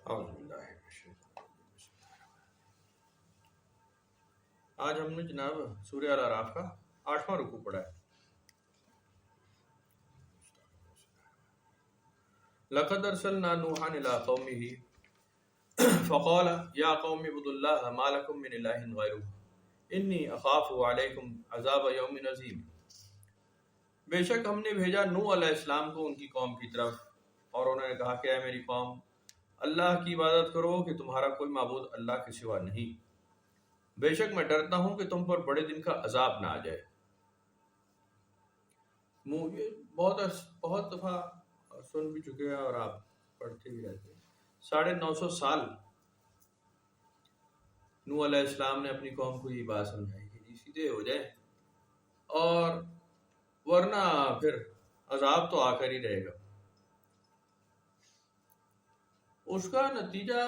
اعوذ باللہ من الشیطان الرجیم۔ آج ہم نے جناب سورہ الاعراف کا 8واں رکوع پڑھا ہے۔ لقد ارسلنا نوحا الى قومه فقال یا قوم اعبدوا اللہ ما لکم من الہ غیرہ انی اخاف علیکم عذاب یوم عظیم۔ بے شک ہم نے بھیجا نوح علیہ السلام کو ان کی قوم کی طرف، اور انہوں نے کہا کہ اے میری قوم، اللہ کی عبادت کرو کہ تمہارا کوئی معبود اللہ کے سوا نہیں، بے شک میں ڈرتا ہوں کہ تم پر بڑے دن کا عذاب نہ آ جائے۔ یہ بہت دفعہ سن بھی چکے ہیں اور آپ پڑھتے بھی رہتے ہیں۔ 950 سال نوح علیہ السلام نے اپنی قوم کو یہ بات سمجھائی کہ جی سیدھے ہو جائیں، اور ورنہ پھر عذاب تو آ کر ہی رہے گا۔ اس کا نتیجہ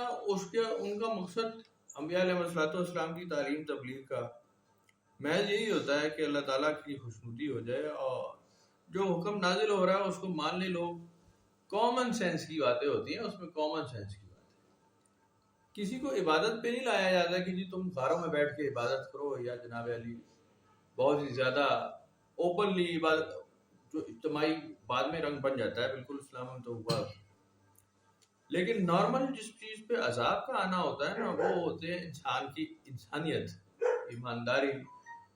ان کا مقصد انبیاء علیہ السلام کی تعلیم تبلیغ کا محض یہی ہوتا ہے کہ اللہ تعالیٰ کی خوشنودی ہو جائے، اور جو حکم نازل ہو رہا ہے اس کو مان لے لوگ۔ کامن سینس کی باتیں ہوتی ہیں، اس میں کامن سینس کی باتیں، کسی کو عبادت پہ نہیں لایا جاتا کہ جی تم غاروں میں بیٹھ کے عبادت کرو، یا جناب علی بہت ہی زیادہ اوپنلی عبادت، جو اجتماعی بعد میں رنگ بن جاتا ہے بالکل اسلام میں تو ہوا۔ لیکن نارمل جس چیز پہ عذاب کا آنا ہوتا ہے نا، وہ ہوتے ہیں انسان کی انسانیت، ایمانداری،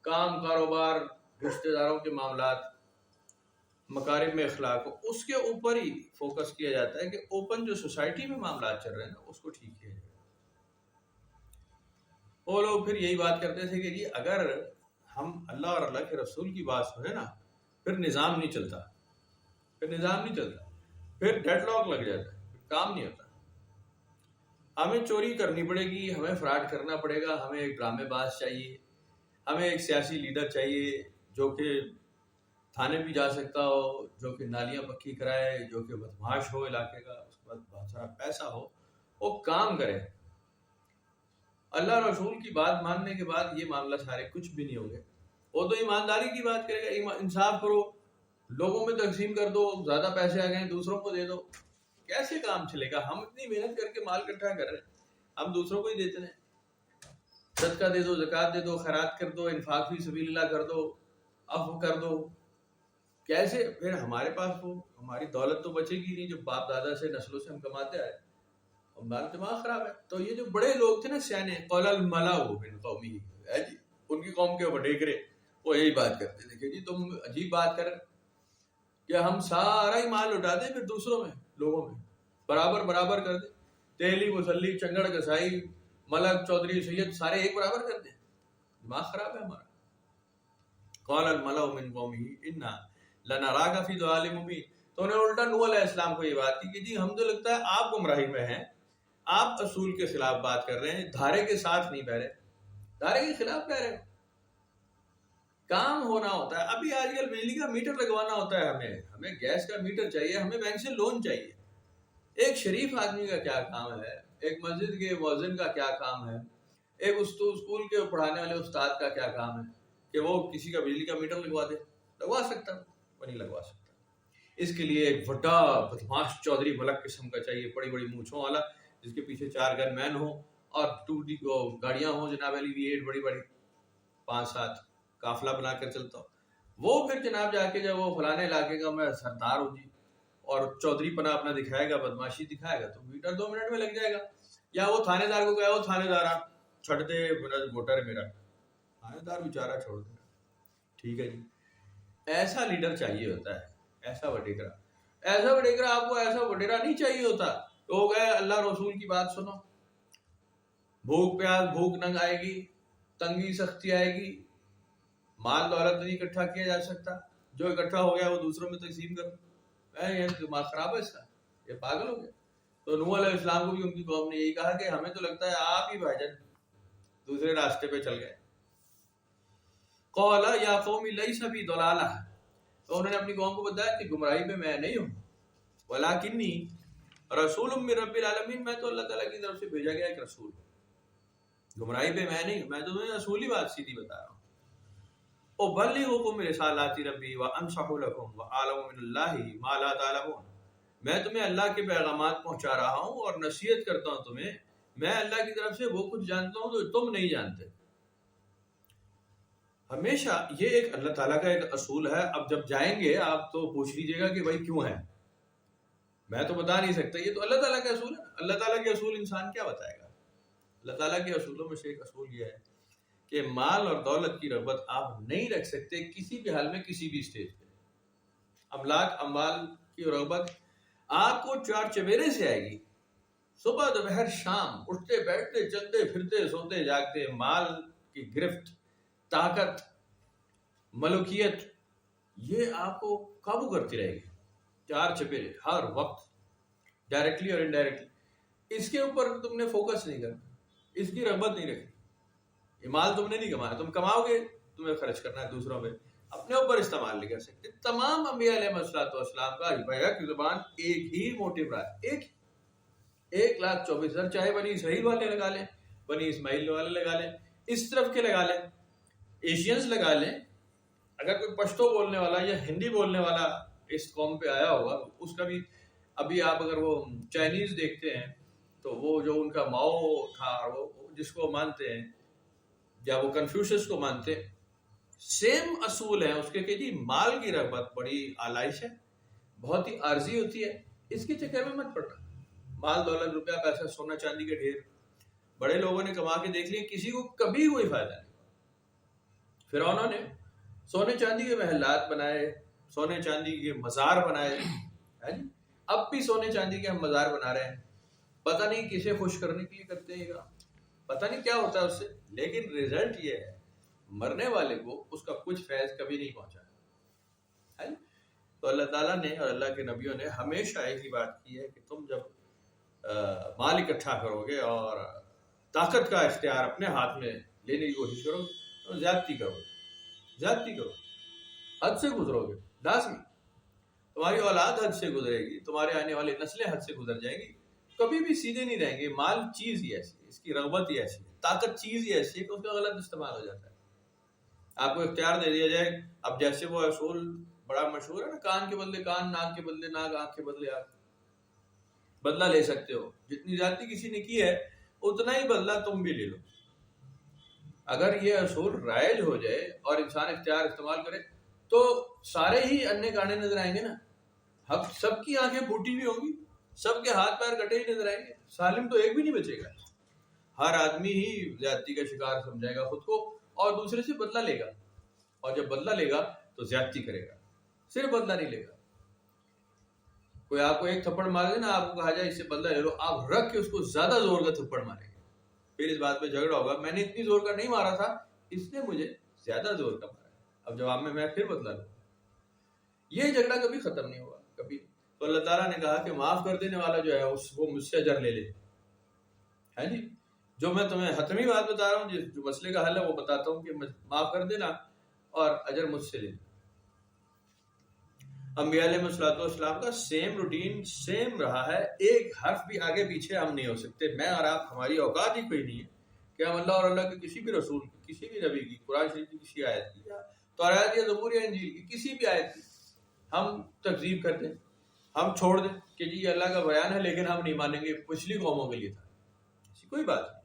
کام کاروبار، رشتہ داروں کے معاملات، مکارم میں اخلاق، اس کے اوپر ہی فوکس کیا جاتا ہے کہ اوپن جو سوسائٹی میں معاملات چل رہے ہیں نا اس کو ٹھیک کیا جائے۔ وہ لوگ پھر یہی بات کرتے تھے کہ جی اگر ہم اللہ اور اللہ کے رسول کی بات سنیں نا، پھر نظام نہیں چلتا، پھر ڈیڈ لاک لگ جاتا ہے، پھر کام نہیں ہوتا۔ ہمیں چوری کرنی پڑے گی، ہمیں فراڈ کرنا پڑے گا، ہمیں ایک ڈرامے باز چاہیے، ہمیں ایک سیاسی لیڈر چاہیے جو کہ تھانے بھی جا سکتا ہو، جو کہ نالیاں پکی کرائے، جو کہ بدمعاش ہو علاقے کا، اس کے بعد بہت سارا پیسہ ہو، وہ کام کرے۔ اللہ رسول کی بات ماننے کے بعد یہ معاملہ سارے کچھ بھی نہیں ہوگے۔ وہ تو ایمانداری کی بات کرے گا، انصاف کرو، لوگوں میں تقسیم کر دو، زیادہ پیسے آ گئے دوسروں کو دے دو۔ کیسے کام چلے گا؟ ہم اتنی محنت کر کے مال اکٹھا کر رہے ہیں، ہم دوسروں کو ہی دیتے ہیں۔ صدقہ دے دو، زکوٰۃ دے دو، خیرات کر دو، انفاق فی سبیل اللہ کر دو، عفو کر دو۔ کیسے پھر ہمارے پاس وہ ہماری دولت تو بچے گی نہیں جو باپ دادا سے نسلوں سے ہم کماتے آئے، ہمارا دماغ خراب ہے۔ تو یہ جو بڑے لوگ تھے نا سیانے، قال الملأ من قومه، جی ان کی قوم کے وڈیگرے، وہ یہی بات کرتے تھے کہ جی تم عجیب بات کر کہ ہم سارا ہی مال اٹھا دیں، پھر دوسروں میں، لوگوں میں برابر کر دیں، تیلی مسلی چنگڑ کسائی ملک چودھری سید سارے ایک برابر کر دیں۔ دماغ خراب ہے ہمارا۔ قال الملأ من قومه انا لنراک فی ضلال مبین۔ تو انہوں نے الٹا نوح علیہ السلام کو یہ بات کی کہ جی ہم تو لگتا ہے آپ گمراہی میں ہیں، آپ اصول کے خلاف بات کر رہے ہیں، دھارے کے ساتھ نہیں بہ رہے، دھارے کے خلاف بہ رہے۔ کام ہونا ہوتا ہے۔ ابھی آج کل بجلی کا میٹر لگوانا ہوتا ہے، ہمیں گیس کا میٹر چاہیے، ہمیں بینک سے لون چاہیے۔ ایک شریف آدمی کا کیا کام ہے، ایک مسجد کے مؤذن کا کیا کام ہے، ایک اسکول کے پڑھانے والے استاد کا کیا کام ہے کہ وہ کسی کا بجلی کا میٹر لگوا دے؟ لگوا سکتا وہ نہیں لگوا سکتا۔ اس کے لیے ایک بڑا بدمعاش چودھری ملک قسم کا چاہیے، بڑی بڑی مونچھوں والا، جس کے پیچھے 4 گن مین ہوں اور 2D گاڑیاں ہوں جناب علی V8 بڑی 5-7 قافلہ بنا کر چلتا ہو۔ وہ پھر جناب جا کے جب وہ فلانے علاقے کا میں سردار ہوں جی، اور چودھری پنا اپنا دکھائے گا، بدماشی دکھائے گا، تو میٹر 2 منٹ میں لگ جائے گا۔ یا وہ تھانے دار کو کہے وہ تھانے دار چھڑ دے ووٹر میرا، تھانے دار بیچارہ چھوڑ دے، ٹھیک ہے جی۔ ایسا لیڈر چاہیے ہوتا ہے، ایسا وڈیرا آپ کو ایسا وڈیرا نہیں چاہیے ہوتا۔ تو گئے اللہ رسول کی بات سنو، بھوک پیاس بھوک ننگ آئے گی، تنگی سختی آئے گی، مال دولت نہیں اکٹھا کیا جا سکتا، جو اکٹھا ہو گیا وہ دوسروں میں تقسیم کرو۔ یہ دماغ خراب ہے اس کا، یہ پاگل ہو گیا۔ تو نوح علیہ السلام کو بھی ان کی قوم نے یہی کہا کہ ہمیں تو لگتا ہے آپ ہی بھائی جان دوسرے راستے پہ چل گئے۔ قال یا قوم لیس بی ضلالہ، تو انہوں نے اپنی قوم کو بتایا کہ گمراہی پہ میں نہیں ہوں، ولکنی رسول من رب العالمین، میں تو اللہ تعالیٰ کی طرف سے بھیجا گیا ایک رسول، گمراہی پہ میں نہیں ہوں، میں تو تمہیں رسولی بات سیدھی بتا رہا ہوں۔ ابلغکم رسالات ربی وانصح لکم واعلم من اللہ ما لا تعلمون، میں تمہیں اللہ کے پیغامات پہنچا رہا ہوں اور نصیحت کرتا ہوں تمہیں، میں اللہ کی طرف سے وہ کچھ جانتا ہوں جو تم نہیں جانتے۔ ہمیشہ یہ ایک اللہ تعالیٰ کا ایک اصول ہے۔ اب جب جائیں گے آپ تو پوچھ لیجیے گا کہ بھائی کیوں ہے، میں تو بتا نہیں سکتا، یہ تو اللہ تعالیٰ کا اصول ہے۔ اللہ تعالیٰ کے اصول انسان کیا بتائے گا؟ اللہ تعالیٰ کے اصولوں میں سے ایک اصول یہ ہے کہ مال اور دولت کی رغبت آپ نہیں رکھ سکتے کسی بھی حال میں، کسی بھی اسٹیج پہ۔ املاک اموال کی رغبت آپ کو چار چبیرے سے آئے گی، صبح دوپہر شام، اٹھتے بیٹھتے چلتے پھرتے سوتے جاگتے، مال کی گرفت، طاقت، ملکیت، یہ آپ کو قابو کرتی رہے گی، چار چپیرے ہر وقت، ڈائریکٹلی اور انڈائریکٹلی۔ اس کے اوپر تم نے فوکس نہیں کرنا، اس کی رغبت نہیں رکھنی۔ یہ مال تم نے نہیں کمایا، تم کماؤ گے تمہیں خرچ کرنا ہے دوسروں پہ، اپنے اوپر استعمال نہیں کر سکتے۔ تمام انبیاء علیہ السلام کا بیک کی زبان ایک ہی موٹیو رہا ہے، 1,24,000، چاہے بنی اسرائیل والے لگا لیں، بنی اسماعیل والے لگا لیں، اس طرف کے لگا لیں، ایشینز لگا لیں، اگر کوئی پشتو بولنے والا یا ہندی بولنے والا اس قوم پہ آیا ہوگا اس کا بھی، ابھی آپ اگر وہ چائنیز دیکھتے ہیں تو وہ جو ان کا ماؤ تھا، وہ جس کو مانتے ہیں یا وہ کنفیوشس کو مانتے ہیں، سیم اصول ہیں اس کے کہ جی مال کی رغبت بڑی آلائش ہے، بہت ہی عارضی ہوتی ہے، اس کے چکر میں مت پڑنا۔ مال دولت روپیہ پیسہ سونا چاندی کے ڈھیر بڑے لوگوں نے کما کے دیکھ لیے، کسی کو کبھی کوئی فائدہ نہیں۔ فرعونوں نے سونے چاندی کے محلات بنائے، سونے چاندی کے مزار بنائے، اب بھی سونے چاندی کے ہم مزار بنا رہے ہیں، پتہ نہیں کسے خوش کرنے کے لیے کرتے ہیں، پتہ نہیں کیا ہوتا ہے اس سے، لیکن ریزلٹ یہ ہے مرنے والے کو اس کا کچھ فیض کبھی نہیں پہنچا۔ تو اللہ تعالیٰ نے اور اللہ کے نبیوں نے ہمیشہ ایک ہی بات کی ہے کہ تم جب مال اکٹھا کرو گے اور طاقت کا اختیار اپنے ہاتھ میں لینے کی کوشش کرو گے تو زیادتی کرو گے، حد سے گزرو گے، لازمی تمہاری اولاد حد سے گزرے گی، تمہارے آنے والے نسلیں حد سے گزر جائیں گی، کبھی بھی سیدھے نہیں رہیں گے۔ مال چیز ہی ایسی ہے، اس کی رغبت ہی ایسی ہے، طاقت چیز ہی ایسی ہے کہ اس کا غلط استعمال ہو جاتا ہے۔ آپ کو اختیار دے دیا جائے، اب جیسے وہ اصول بڑا مشہور ہے نا، کان کے بدلے کان، ناک کے بدلے ناک، آنکھ کے بدلے آنکھ، بدلہ لے سکتے ہو، جتنی زیادتی کسی نے کی ہے اتنا ہی بدلہ تم بھی لے لو۔ اگر یہ اصول رائج ہو جائے اور انسان اختیار استعمال کرے تو سارے ہی انے کانے نظر آئیں گے نا، سب کی آنکھیں پھوٹی ہوئی ہوں گی، سب کے ہاتھ پیر کٹے ہی نظر آئیں گے، سالم تو ایک بھی نہیں بچے گا۔ ہر آدمی ہی زیادتی کا شکار سمجھائے گا خود کو اور دوسرے سے بدلہ لے گا، اور جب بدلہ لے گا تو زیادتی کرے گا، صرف بدلہ نہیں لے گا۔ کوئی آپ کو ایک تھپڑ مار دے نا، آپ کو کہا جائے اس سے بدلہ لے لو، آپ رکھ کے اس کو زیادہ زور کا تھپڑ ماریں گے، پھر اس بات پہ جھگڑا ہوگا، میں نے اتنی زور کا نہیں مارا تھا، اس نے مجھے زیادہ زور کا مارا، اب جواب میں پھر بدلہ لوں۔ یہ جھگڑا کبھی ختم نہیں ہوگا، کبھی۔ تو اللہ تعالیٰ نے کہا کہ معاف کر دینے والا جو ہے وہ مجھ سے اجر لے لے، ہے جی، جو میں تمہیں حتمی بات بتا رہا ہوں، جو مسئلے کا حل ہے وہ بتاتا ہوں کہ معاف کر دینا اور اجر مجھ سے لینا۔ انبیاء علیہ السلام کا سیم روٹین سیم رہا ہے، ایک حرف بھی آگے پیچھے ہم نہیں ہو سکتے۔ میں اور آپ، ہماری اوقات ہی کوئی نہیں ہے کہ ہم اللہ اور اللہ کے کسی بھی رسول کی، کسی بھی نبی کی، قرآن شریف کی کسی آیت کی، یا توراۃ یا زبور یا انجیل کی کسی بھی آیت کی ہم تکذیب کر دیں، ہم چھوڑ دیں کہ جی یہ اللہ کا بیان ہے لیکن ہم نہیں مانیں گے، پچھلی قوموں کے لیے تھا، ایسی کوئی بات نہیں۔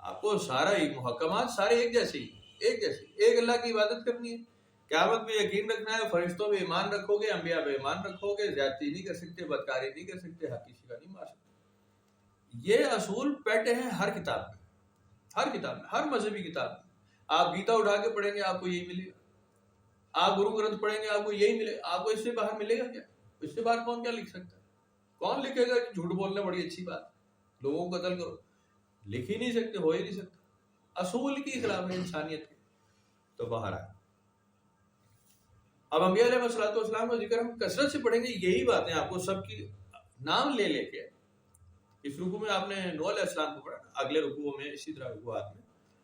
آپ کو سارا ہی محکمات سارے ایک جیسے ہی، ایک اللہ کی عبادت کرنی ہے، قیامت میں یقین رکھنا ہے، فرشتوں پہ ایمان رکھو گے، انبیاء پہ ایمان رکھو گے، زیادتی نہیں کر سکتے، بدکاری نہیں کر سکتے، حق کسی کا نہیں مار سکتے۔ یہ اصول پیٹ ہیں ہر کتاب میں، ہر مذہبی کتاب میں۔ آپ گیتا اٹھا کے پڑھیں گے آپ کو یہی ملے گا، آپ گرو گرنتھ پڑھیں گے آپ کو یہی ملے گا، آپ کو اس سے باہر ملے گا کیا؟ اس سے باہر کون کیا لکھ سکتا ہے؟ کون لکھے گا کہ جھوٹ بولنا بڑی اچھی بات، لوگوں کو قتل کرو؟ لکھ ہی نہیں سکتے، ہو ہی نہیں سکتا، اصول کی خلاف ہے انسانیت کے۔ تو باہر آئے۔ اب انبیاء علیہ السلام کا ذکر ہم کثرت سے پڑھیں گے، یہی باتیں آپ کو سب کی نام لے لے کے، اس رکوع میں آپ نے نوح علیہ السلام کو پڑھا، اگلے رکوع میں اسی طرح رکوعات میں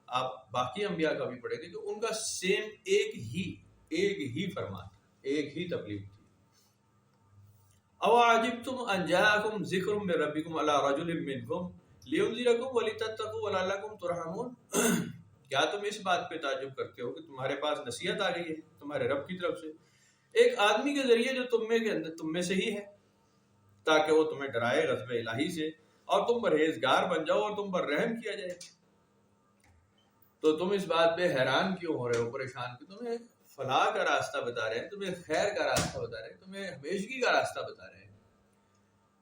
آپ باقی انبیاء کا بھی پڑھیں گے کہ ان کا سیم ایک ہی فرمان، ایک ہی تبلیغ تھی۔ اَوَعَجِبْتُمْ أَنْ جَاءَكُمْ ذِكْرٌ مِّن رَّبِّكُمْ عَلَىٰ رَجُلٍ مِّنْكُمْ لِيُنذِرَكُمْ وَلِتَتَّقُوا وَلَعَلَّكُمْ تُرْحَمُونَ۔ کیا تم اس بات پہ تعجب کرتے ہو کہ تمہارے پاس نصیحت آ گئی ہے تمہارے رب کی طرف سے ایک آدمی کے ذریعے جو تم میں سے ہی ہے، تاکہ وہ تمہیں ڈرائے غضب الہی سے اور تم پرہیزگار بن جاؤ اور تم پر رحم کیا جائے. تو تم اس بات پہ حیران کیوں ہو رہے ہو, پریشان کیوں؟ تمہیں فلاح کا راستہ بتا رہے ہیں, تمہیں خیر کا راستہ بتا رہے ہیں, تمہیں ہمیشگی کا راستہ بتا رہے ہیں.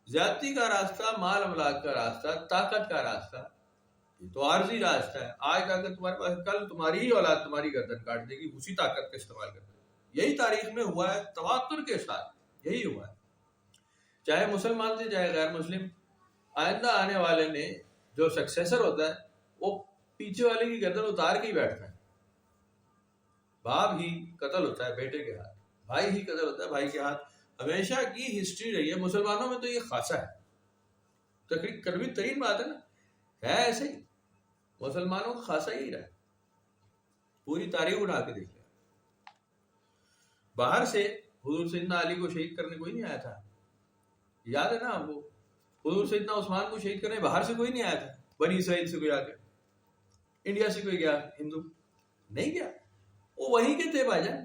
زیادتی کا راستہ, مال املاک کا راستہ, طاقت کا راستہ, یہ تو عارضی راستہ ہے. آج طاقت تمہارے پاس, کل تمہاری ہی اولاد تمہاری گردن کاٹ دے گی اسی طاقت کا استعمال کرتے. یہی تاریخ میں ہوا ہے تواتر کے ساتھ, یہی ہوا ہے. چاہے مسلمان تھے چاہے غیر مسلم, آئندہ آنے والے نے جو سکسیسر ہوتا ہے وہ پیچھے والے کی گردن اتار کے ہی بیٹھتا ہے. باپ ہی قتل ہوتا ہے بیٹے کے ہاتھ, بھائی ہی قتل ہوتا ہے بھائی کے ہاتھ. ہمیشہ کی ہسٹری رہی ہے. مسلمانوں میں تو یہ خاصا ہے, تقریباً ترین بات ہے نا, ہے ایسے ہی. مسلمانوں کا خاصا ہی رہا ہے, پوری تاریخ اٹھا کے دیکھ لیا. باہر سے حضور سیدنا علی کو شہید کرنے کوئی نہیں آیا تھا, یاد ہے نا آپ کو. حضور سیدنا عثمان کو شہید کرنے باہر سے کوئی نہیں آیا تھا, بنی اسرائیل سے کوئی آ کے, انڈیا سے کوئی گیا ہندو نہیں گیا. وہ وہیں کے تھے بھائی جان.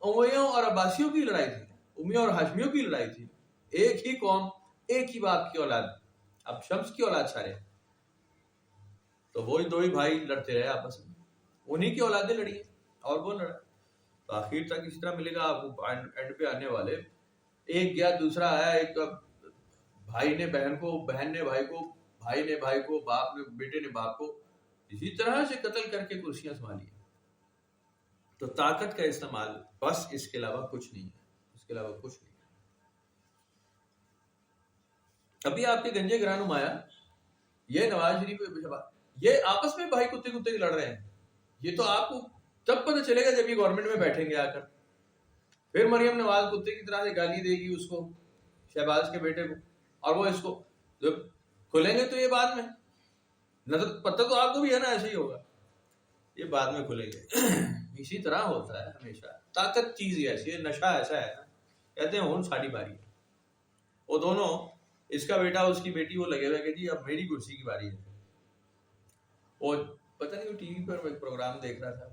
امیوں اور عباسیوں کی لڑائی تھی, امیوں اور ہاشمیوں کی لڑائی تھی. ایک ہی قوم, ایک ہی باپ کی اولاد, اب شمس کی اولاد سارے, تو وہی دو ہی بھائی لڑتے رہے آپس میں, انہی کی اولادیں لڑی ہیں اور وہ لڑا. تو آخر تک اسی طرح ملے گا آپ کو. اینڈ پہ آنے والے ایک گیا دوسرا آیا, ایک بھائی نے بہن کو, بہن نے بھائی کو, بھائی نے بھائی کو, باپ نے بیٹے نے باپ کو, اسی طرح سے قتل کر کے کرسیاں سنبھالی. تو طاقت کا استعمال, بس اس کے علاوہ کچھ نہیں ہے, اس کے علاوہ کچھ نہیں ہے. ابھی آپ کے گنجے گراں نمایا یہ نواز شریف, یہ آپس میں بھائی کتے کتے لڑ رہے ہیں. یہ تو آپ کو تب پتہ چلے گا جب یہ گورنمنٹ میں بیٹھیں گے آ کر. پھر مریم نواز کتے کی طرح سے گالی دے گی اس کو, شہباز کے بیٹے کو, اور وہ اس کو. جب کھلیں گے تو یہ بعد میں نظر, پتہ تو آپ کو بھی ہے نا, ایسے ہی ہوگا, یہ بعد میں کھلیں گے. اسی طرح ہوتا ہے ہمیشہ. طاقت چیز ہی ایسی ہے, نشہ ایسا ہے نا, کہتے ہیں ہون ساڑی باری ہے. وہ دونوں, اس کا بیٹا اس کی بیٹی, وہ لگے ہوئے کہ جی اب میری کرسی کی باری ہے. وہ پتہ نہیں وہ ٹی وی پر ایک پروگرام دیکھ رہا تھا,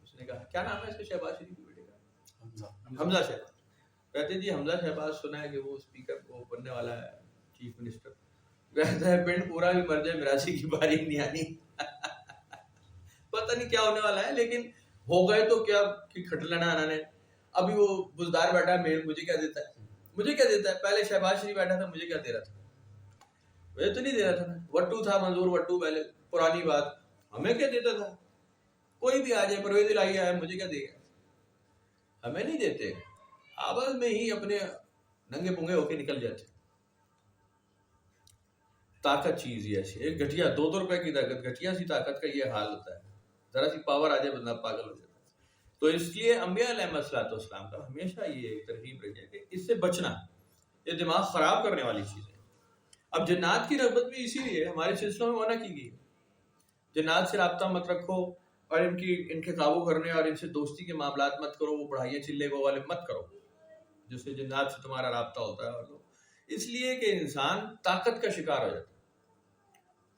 اس نے کہا کیا نام ہے اس کے شہباز شریف کے بیٹے کا, حمزہ شہباز. کہتے جی حمزہ شہباز سنا ہے کہ وہ اسپیکر وہ بننے والا ہے, چیف منسٹر. کہتا ہے پنڈ پورا بھی مر جائے میراثی کی باری نہیں آنی. پتہ نہیں کیا ہونے والا ہے, لیکن ہو گئے تو کیا کہ کھٹ لینا انہوں نے. ابھی وہ بزدار بیٹھا ہے, مجھے کیا دیتا ہے, مجھے کیا دیتا ہے. پہلے شہباز شریف بیٹھا تھا, مجھے کیا دے رہا تھا, مجھے تو نہیں دے رہا تھا. وٹو تھا منظور وٹو, پہلے پرانی بات, ہمیں کیا دیتا تھا. کوئی بھی آ جائے, پرویز الہی آئے, مجھے کیا دے گا, ہمیں نہیں دیتے. آپس میں ہی اپنے ننگے پنگے ہو کے نکل جاتے. طاقت چیز ہی ایسی, ایک گھٹیا 2 روپے کی طاقت, گھٹیا سی طاقت کا یہ حال ہوتا ہے. ذرا سی پاور آ جائے بندہ پاگل ہو جاتا ہے. تو اس لیے انبیاء علیہ السلام کا ہمیشہ یہ ایک ترغیب رہی ہے کہ اس سے بچنا, یہ دماغ خراب کرنے والی چیز ہے. اب جنات کی رغبت بھی اسی لیے ہمارے سلسلوں میں منع کی گئی. جنات سے رابطہ مت رکھو, اور ان کے قابو کرنے اور ان سے دوستی کے معاملات مت کرو, وہ پڑھائیے چلے گو والے مت کرو جس سے جنات سے تمہارا رابطہ ہوتا ہے. اور اس لیے کہ انسان طاقت کا شکار ہو جاتا ہے,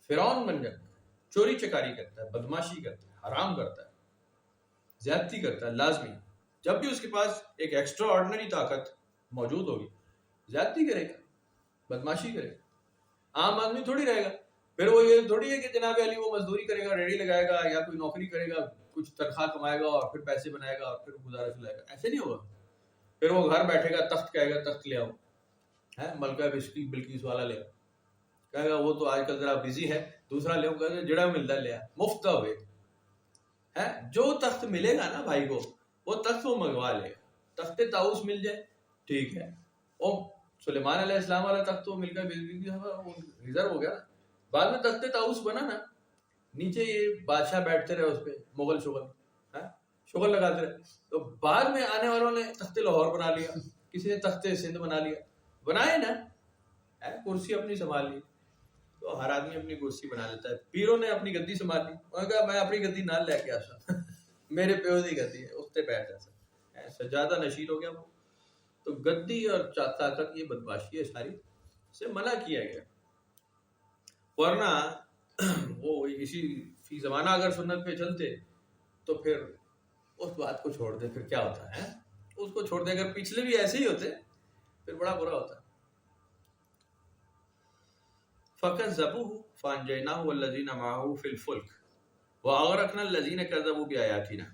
فرعون بن جاتا ہے, چوری چکاری کرتا ہے, بدماشی کرتا ہے, حرام کرتا ہے, زیادتی کرتا ہے. لازمی جب بھی اس کے پاس ایک ایکسٹرا آرڈنری طاقت موجود ہوگی, زیادتی کرے گا, بدماشی کرے گا. عام آدمی تھوڑی رہے گا. پھر وہ یہ تھوڑی ہے کہ جناب علی وہ مزدوری کرے گا, ریڑھی لگائے گا یا کوئی نوکری کرے گا, کچھ تنخواہ کمائے گا اور پھر پیسے بنائے گا اور پھر گزارا چلائے گا. ایسے نہیں ہوگا. پھر وہ گھر بیٹھے گا, تخت کہے گا تخت لے آؤ, ہے ملکہ بلقیس والا لے آؤ, کہے گا وہ تو آج کل ذرا بزی ہے, دوسرا لے آؤ, کہے گا جڑا ملتا لے آ, مفت کا ہوئے. جو تخت ملے گا نا بھائی کو, وہ تخت وہ منگوا لے گا. تخت طاؤس مل جائے ٹھیک ہے, وہ سلیمان علیہ السلام والا تخت تو مل کر ریزرو ہو گیا. بعد میں تخت طاؤس بنا نا, نیچے یہ بادشاہ بیٹھتے رہے اس پہ, مغل شغل لگاتے رہے. تو بعد میں آنے والوں نے تخت لاہور بنا لیا, کسی نے تخت سندھ بنا لیا, بنائے نا, کرسی اپنی سنبھال لی. تو ہر آدمی اپنی کرسی بنا لیتا ہے. پیروں نے اپنی گدی سنبھال لی, انہوں نے کہا میں اپنی گدی نہ لے کے آتا, میرے پیو کی گدی ہے, اس پہ بیٹھ جاتا. سجادہ نشین ہو گیا وہ. تو گدی اور طاقت یہ بدماشی ہے ساری, سے منع کیا گیا. ورنہ وہ اسی فی زمانہ اگر سنت پہ چلتے تو پھر اس بات کو چھوڑ دے, پھر کیا ہوتا ہے, اس کو چھوڑ دے. اگر پچھلے بھی ایسے ہی ہوتے پھر بڑا برا ہوتا. فَكَذَّبُوهُ فَأَنجَيْنَاهُ وَالَّذِينَ مَعَهُ فِي الْفُلْكِ وَأَغْرَقْنَا الَّذِينَ كَذَّبُوا بِآيَاتِنَا.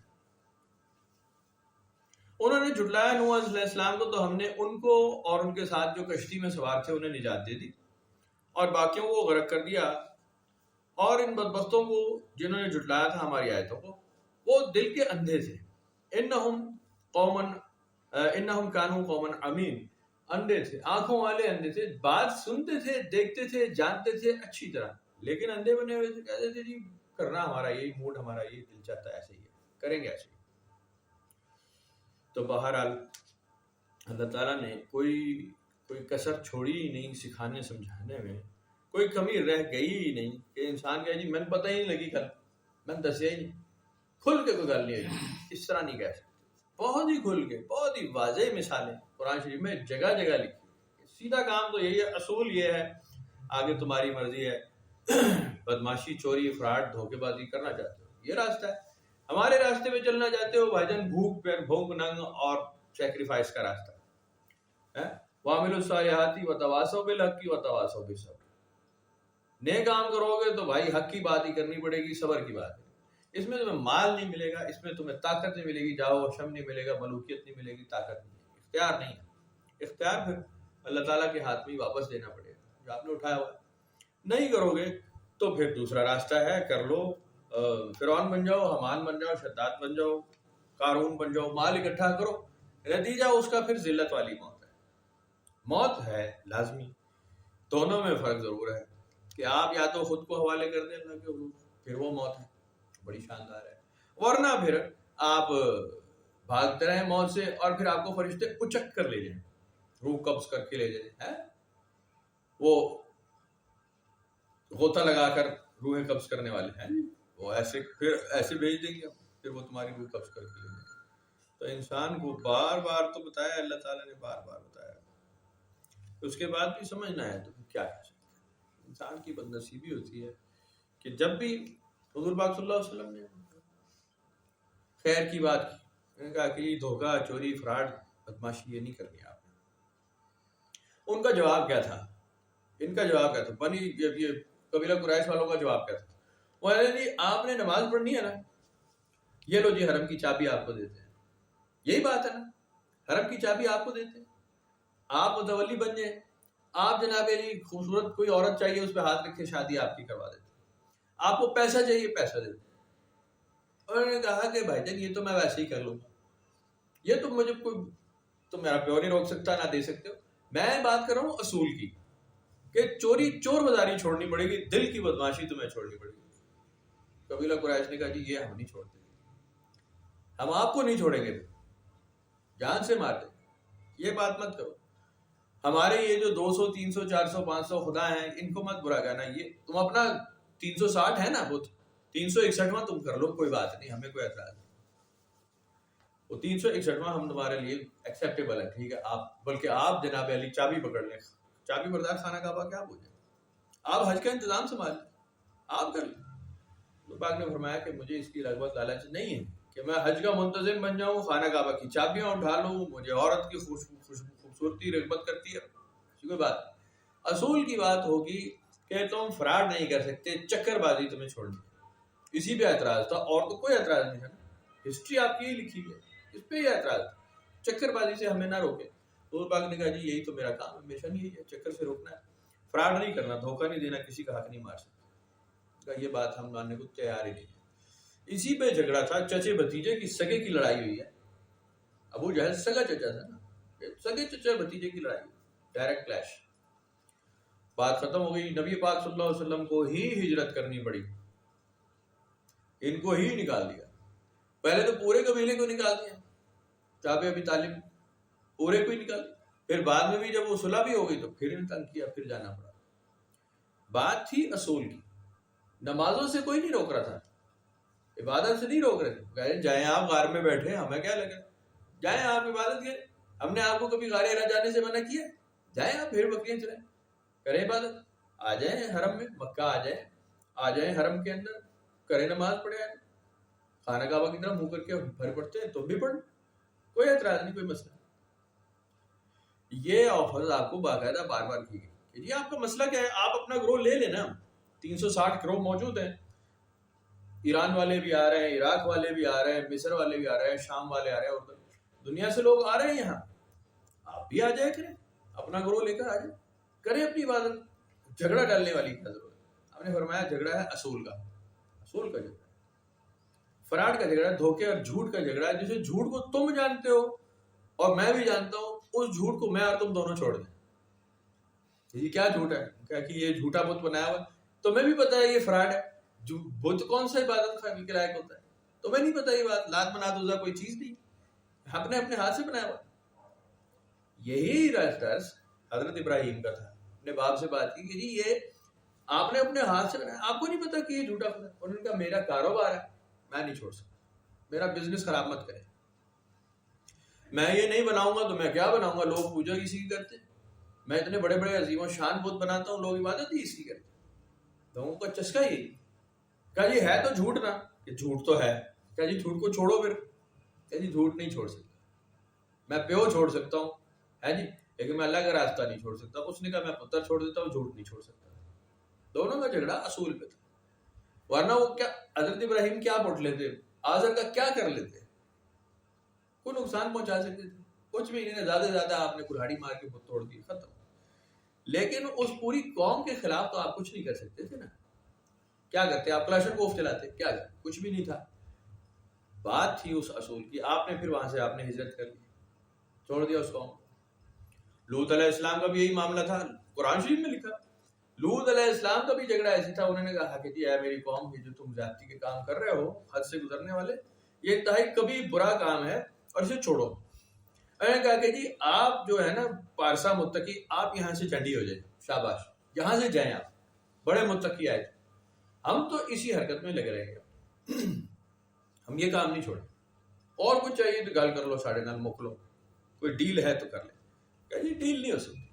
انہوں نے جھٹلایا نوح علیہ السلام کو تو ہم نے ان کو اور ان کے ساتھ جو کشتی میں سوار تھے انہیں نجات دے دی اور باقیوں کو غرق کر دیا. اور ان بدبختوں کو جنہوں نے جھٹلایا تھا ہماری آیتوں کو وہ دل کے اندھے تھے. انہم کانوا قوما عمین، اندھے تھے، آنکھوں والے اندھے تھے، بات سنتے تھے، دیکھتے تھے، جانتے تھے اچھی طرح، لیکن اندھے بنے ہوئے تھے. کہتے تھے جی کرنا ہمارا یہی موڈ، ہمارا یہی دل چاہتا ہے، ایسے ہی ہے، کریں گے ایسے ہی. تو بہرحال اللہ تعالیٰ نے کوئی کسر چھوڑی ہی نہیں سکھانے سمجھانے میں، کوئی کمی رہ گئی ہی نہیں کہ انسان کہے جی میں پتہ ہی نہیں لگی کل، میں دسیا ہی نہیں، کھل کے کوئی گل نہیں ہوئی، اس طرح نہیں کہہ سکتے. بہت ہی کھل کے، بہت ہی واضح مثالیں قرآن شریف میں جگہ جگہ لکھی. سیدھا کام تو یہی ہے، اصول یہ ہے، آگے تمہاری مرضی ہے. بدماشی، چوری، فراڈ، دھوکے بازی کرنا چاہتے ہو یہ راستہ ہے. ہمارے راستے میں چلنا چاہتے ہو بھائی جان، بھوک ننگ اور سیکریفائس کا راستہ ہے. وَعَمِلُوا الصَّالِحَاتِ وَتَوَاصَوْا بِالْحَقِّ وَتَوَاصَوْا بِالصَّبْرِ. نیک کام کرو گے تو بھائی حق کی بات ہی کرنی پڑے گی، صبر کی بات ہے. اس میں تمہیں مال نہیں ملے گا، اس میں تمہیں طاقت نہیں ملے گی، جاؤ شم نہیں ملے گا، ملوکیت نہیں ملے گی، طاقت نہیں، اختیار نہیں ہے. اختیار پھر اللہ تعالیٰ کے ہاتھ میں واپس دینا پڑے گا جو آپ نے اٹھایا ہوا. نہیں کرو گے تو پھر دوسرا راستہ ہے، کر لو، فرعون بن جاؤ، حمان بن جاؤ، شداد بن جاؤ، قارون بن جاؤ، مال اکٹھا کرو، نتیجہ اس کا پھر ذلت والی موت ہے. موت ہے لازمی، دونوں میں فرق ضرور ہے کہ آپ یا تو خود کو حوالے کر دیں اللہ کے حضور، پھر وہ موت ہے بڑی شاندار ہے، ورنہ پھر آپ بھاگتے رہیں موت سے اور پھر آپ کو فرشتے اچک کر لے جائیں، روح قبض کر کے لے جائیں. وہ غوطہ لگا کر روحیں قبض کرنے والے ہیں، وہ ایسے پھر ایسے بھیج دیں گے، پھر وہ تمہاری روح قبض کر کے لے جائیں. تو انسان کو بار بار تو بتایا اللہ تعالیٰ نے، بار بار بتایا، اس کے بعد بھی سمجھنا ہے تو کیا کر سکتے ہیں. انسان کی بد نصیبی ہوتی ہے کہ جب بھی حضور پاک صلی اللہ علیہ وسلم نے خیر کی بات کی، انہوں نے کہا کہ یہ دھوکہ، چوری، فراڈ، بدماشی یہ نہیں کرنی آپ نے. ان کا جواب کیا تھا؟ ان کا جواب کیا تھا؟ یہ قبیلہ قریش والوں کا جواب کیا تھا؟ وہ جی آپ نے نماز پڑھنی ہے نا، یہ لو جی حرم کی چابی آپ کو دیتے ہیں. یہی بات ہے نا، حرم کی چابی آپ کو دیتے ہیں، آپ متولی بن جائیں، آپ جناب علی خوبصورت کوئی عورت چاہیے اس پہ ہاتھ رکھے شادی آپ کی کروا دیتے ہیں، آپ کو پیسہ چاہیے پیسہ دیتے ہیں. انہوں نے کہا کہ بھائی جان یہ تو میں ویسے ہی کر لوں گا، یہ تو مجھے کوئی تو میرا پیو نہیں روک سکتا، نہ دے سکتے ہو. میں بات کر رہا ہوں اصول کی کہ چوری چور بازاری چھوڑنی پڑے گی، دل کی بدماشی تمہیں چھوڑنی پڑے گی. قبیلہ قریش نے کہا جی یہ ہم نہیں چھوڑتے، ہم آپ کو نہیں چھوڑیں گے، جان سے مار دیں، یہ بات مت کرو. ہمارے یہ جو 200 300 400 500 خدا ہیں ان کو مت برا کہنا، یہ تم اپنا 360 ہے نا، بت 361واں تم کر لو، کوئی بات نہیں، ہمیں کوئی اعتراض نہیں. وہ 361واں ہم تمہارے لیے ایکسیپٹیبل ہے، ٹھیک ہے. آپ بلکہ آپ جناب علی چابی پکڑ لیں، چابی بردار خانہ کعبہ کیا بولے، آپ حج کا انتظام سنبھال لیں، آپ کر لیں. تو پاک نے فرمایا کہ مجھے اس کی رغبت لالچ نہیں ہے کہ میں حج کا منتظم بن جاؤں، خانہ کعبہ کی چابیاں اٹھا لوں، مجھے عورت کی خوبصورتی رغبت کرتی ہے، کوئی بات. اصول کی بات ہوگی کہ تم فراڈ نہیں کر سکتے، چکر بازی تمہیں چھوڑنی ہے. اسی پہ اعتراض تھا، اور تو کوئی اعتراض نہیں ہے نا، ہسٹری آپ کی ہی لکھی ہے، اس پہ یہ اعتراض تھا. چکر بازی سے ہمیں نہ روکے. تو پاک نے کہا جی یہی تو میرا کام ہے، مشن یہی ہے، چکر سے روکنا ہے، فراڈ نہیں کرنا، دھوکہ نہیں دینا، کسی کا حق نہیں مار سکتا. یہ بات ہم ماننے کو تیار ہی نہیں ہے. اسی پہ جھگڑا تھا، چچے بھتیجے کی سگے کی لڑائی ہوئی ہے. ابو جہل سگا چچا تھا نا، سگے چچا بھتیجے کی لڑائی، ڈائریکٹ کلیش. بات ختم ہو گئی، نبی پاک صلی اللہ علیہ وسلم کو ہی ہجرت کرنی پڑی، ان کو ہی نکال دیا. پہلے تو پورے قبیلے کو نکال دیا، جابر ابی طالب پورے کو ہی نکال دیا. پھر بعد میں بھی جب وہ صلح بھی ہو گئی تو پھر انہیں تنگ کیا، پھر جانا پڑا. بات تھی اصول کی، نمازوں سے کوئی نہیں روک رہا تھا، عبادت سے نہیں روک رہے تھے. کہہ جائیں آپ غار میں بیٹھے، ہمیں کیا لگا، جائیں آپ عبادت کریں، ہم نے آپ کو کبھی غار ہرا جانے سے منع کیا؟ جائیں آپ بھیڑ بکریاں چلائیں، کریں عبادت، آ جائیں حرم میں، مکہ آ جائیں حرم کے اندر، کریں نماز پڑھیں، خانہ کعبہ کی طرف منہ کر کے بھر پڑتے ہیں تو بھی پڑھ، کوئی اعتراض نہیں، کوئی مسئلہ. یہ آفر آپ کو باقاعدہ بار بار کی گئی جی آپ کا مسئلہ کیا ہے, آپ اپنا گروہ لے لینا. 360 گروہ موجود ہیں, ایران والے بھی آ رہے ہیں, عراق والے بھی آ رہے ہیں, مصر والے بھی آ رہے ہیں, شام والے آ رہے ہیں, اور دنیا سے لوگ آ رہے ہیں یہاں. آپ بھی آ جائے کریں, اپنا گروہ لے کر آ جائیں, کریں اپنی عبادت. جھگڑا ڈالنے والی کیا ضرورت ہے؟ آپ نے فرمایا جھگڑا ہے اصول کا, اصول کا جھگڑا, فراڈ کا جھگڑا, دھوکے اور جھوٹ کا جھگڑا ہے. جسے جھوٹ کو تم جانتے ہو اور میں بھی جانتا ہوں, اس جھوٹ کو میں اور تم دونوں چھوڑ دیں. یہ کیا جھوٹ ہے؟ کیا کہ یہ جھوٹا بت بنایا ہوا, تمہیں بھی پتا ہے یہ فراڈ ہے. بت کون سا عبادت کے لائق ہوتا ہے؟ تمہیں نہیں پتا یہ بات. لات منات عزا کوئی چیز نہیں, اپنے اپنے ہاتھ سے بنایا ہوا. یہی درس حضرت ابراہیم کا تھا. اپنے باپ سے بات کی کہ جی یہ آپ نے اپنے ہاتھ سے بنایا, آپ کو نہیں پتا کہ یہ جھوٹا خدا ہے. انہوں نے کہا میرا کاروبار ہے, میں نہیں چھوڑ سکتا, میرا بزنس خراب مت کرے. میں یہ نہیں بناؤں گا تو میں کیا بناؤں گا؟ لوگ پوجا اسی کی کرتے, میں اتنے بڑے بڑے عظیم و شان بت بناتا ہوں, لوگ عبادت ہی اس کی کرتے. لوگوں کا چسکا ہی کہا جی ہے تو جھوٹ نا, کہ جھوٹ تو ہے. کہا جی جھوٹ کو چھوڑو پھر. کہا جی جھوٹ نہیں چھوڑ سکتا, میں پیو چھوڑ سکتا ہوں ہے جی, لیکن میں اللہ کا راستہ نہیں چھوڑ سکتا. اس نے کہا میں پتھر چھوڑ دیتا ہوں, جھوٹ نہیں چھوڑ سکتا. دونوں کا جھگڑا اصول پہ تھا. ورنہ وہ کیا حضرت ابراہیم کیا پٹ لیتے, آزر کا کیا کر لیتے, کوئی نقصان پہنچا سکتے تھے کچھ بھی نہیں. زیادہ سے زیادہ آپ نے کلہاڑی مار کے بت توڑ دی, ختم. لیکن اس پوری قوم کے خلاف تو آپ کچھ نہیں کر سکتے تھے نا. کیا کرتے آپ؟ کلاشن کوف چلاتے, کیا کرتے؟ کچھ بھی نہیں تھا. بات تھی اس اصول کی. آپ نے پھر وہاں سے آپ نے ہجرت کر لی, چھوڑ دیا اس قوم. لوط علیہ السلام کا بھی یہی معاملہ تھا, قرآن شریف میں لکھا. لوط علیہ السلام کا بھی جھگڑا ایسی تھا. انہوں نے کہا کہ جی اے میری قوم, یہ جو تم زیادتی کے کام کر رہے ہو, حد سے گزرنے والے, یہ انتہائی کبھی برا کام ہے اور اسے چھوڑو. انہوں نے کہا کہ جی آپ جو ہے نا پارسا متقی, آپ یہاں سے چنڈی ہو جائیں, شاباش, یہاں سے جائیں, آپ بڑے متقی آئے. ہم تو اسی حرکت میں لگ رہے ہیں, ہم یہ کام نہیں چھوڑیں. اور کچھ چاہیے تو گال کر لو, 9.5 مک لو, کوئی ڈیل ہے تو کر لیں. کہا جی ڈیل نہیں ہو سکتی.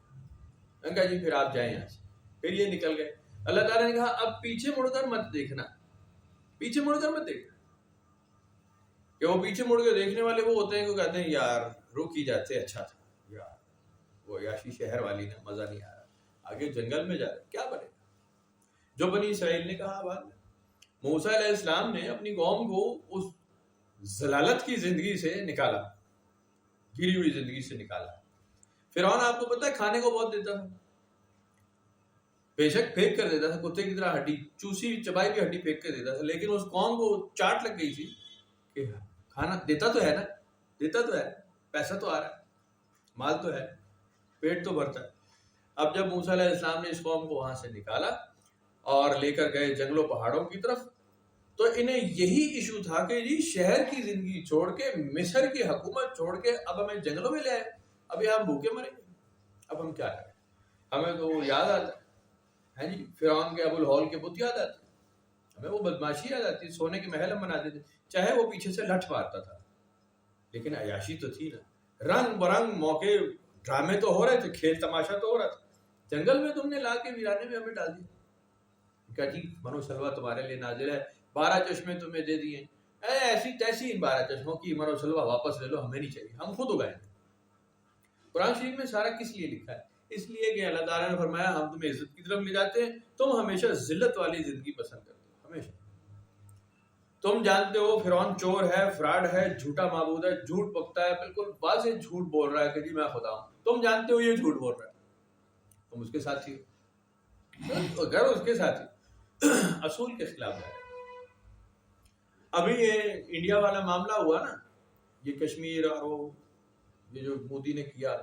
میں نے کہا جی پھر آپ جائیں یہاں سے. پھر یہ نکل گئے. اللہ تعالیٰ نے کہا اب پیچھے مڑ کر مت دیکھنا, پیچھے مڑ کر مت دیکھنا. کہ وہ پیچھے مڑ کے دیکھنے والے وہ ہوتے ہیں کہ کہتے ہیں یار رک ہی جاتے, اچھا تھا یار, وہ یاشی شہر والی نا, مزہ نہیں آ رہا, آگے جنگل میں جا رہے, کیا بنے گا. جو بنی اسرائیل نے کہا بعد میں, موسیٰ علیہ السلام نے اپنی قوم کو اس ضلالت کی زندگی سے نکالا, گری ہوئی زندگی سے نکالا. فرعون آپ کو پتہ ہے کھانے کو بہت دیتا تھا, بے شک پھینک کر دیتا تھا کتے کی طرح, ہڈی چوسی چبائی بھی ہڈی پھینک کر دیتا تھا, لیکن اس قوم کو چاٹ لگ گئی تھی کہ کھانا دیتا تو ہے نا, دیتا تو ہے, پیسہ تو آ رہا ہے, مال تو ہے, پیٹ تو بھرتا ہے. اب جب موسیٰ علیہ السلام نے اس قوم کو وہاں سے نکالا اور لے کر گئے جنگلوں پہاڑوں کی طرف, تو انہیں یہی ایشو تھا کہ جی شہر کی زندگی چھوڑ کے, مصر کی حکومت چھوڑ کے, اب ہمیں جنگلوں میں لے آئے, اب یہاں بھوکے مریں گے, اب ہم کیا کریں. ہمیں تو وہ یاد آتا ہے جی, فرعون کے ابو الہول کے بت یاد آتے, ہمیں وہ بدماشی یاد آتی, سونے کے محل ہم بناتے تھے, چاہے وہ پیچھے سے لٹھ مارتا تھا, لیکن عیاشی تو تھی نا. رنگ برنگ موقع, ڈرامے تو ہو رہے تھے, کھیل تماشا تو ہو رہا تھا. جنگل میں تم نے لا کے ویرانے میں ہمیں ڈال دیا. کہا جی منو سلوا تمہارے لیے نازل ہے, 12 چشمے تمہیں دے دیے, ایسی تیسی ان 12 چشموں کی منو سلوا واپس لے لو, ہمیں نہیں چاہیے, ہم خود اگائیں. قرآن شریف میں سارا کس لیے لکھا ہے؟ اس لیے کہ اللہ تعالیٰ نے فرمایا ہم تمہیں عزت کی طرف لے جاتے ہیں, تم ہمیشہ ذلت والی زندگی پسند کرتے ہو, ہمیشہ. تم جانتے ہو فرعون چور ہے, فراڈ ہے, جھوٹا معبود ہے, جھوٹ بکتا ہے, بالکل واضح جھوٹ بول رہا ہے کہ جی میں خدا ہوں. تم جانتے ہو یہ جھوٹ بول رہا ہے, تم اس کے ساتھی ہو, اگر اس کے ساتھی اصول کے خلاف ہے. ابھی یہ انڈیا والا معاملہ ہوا نا, یہ کشمیر اور وہ یہ جو مودی نے کیا,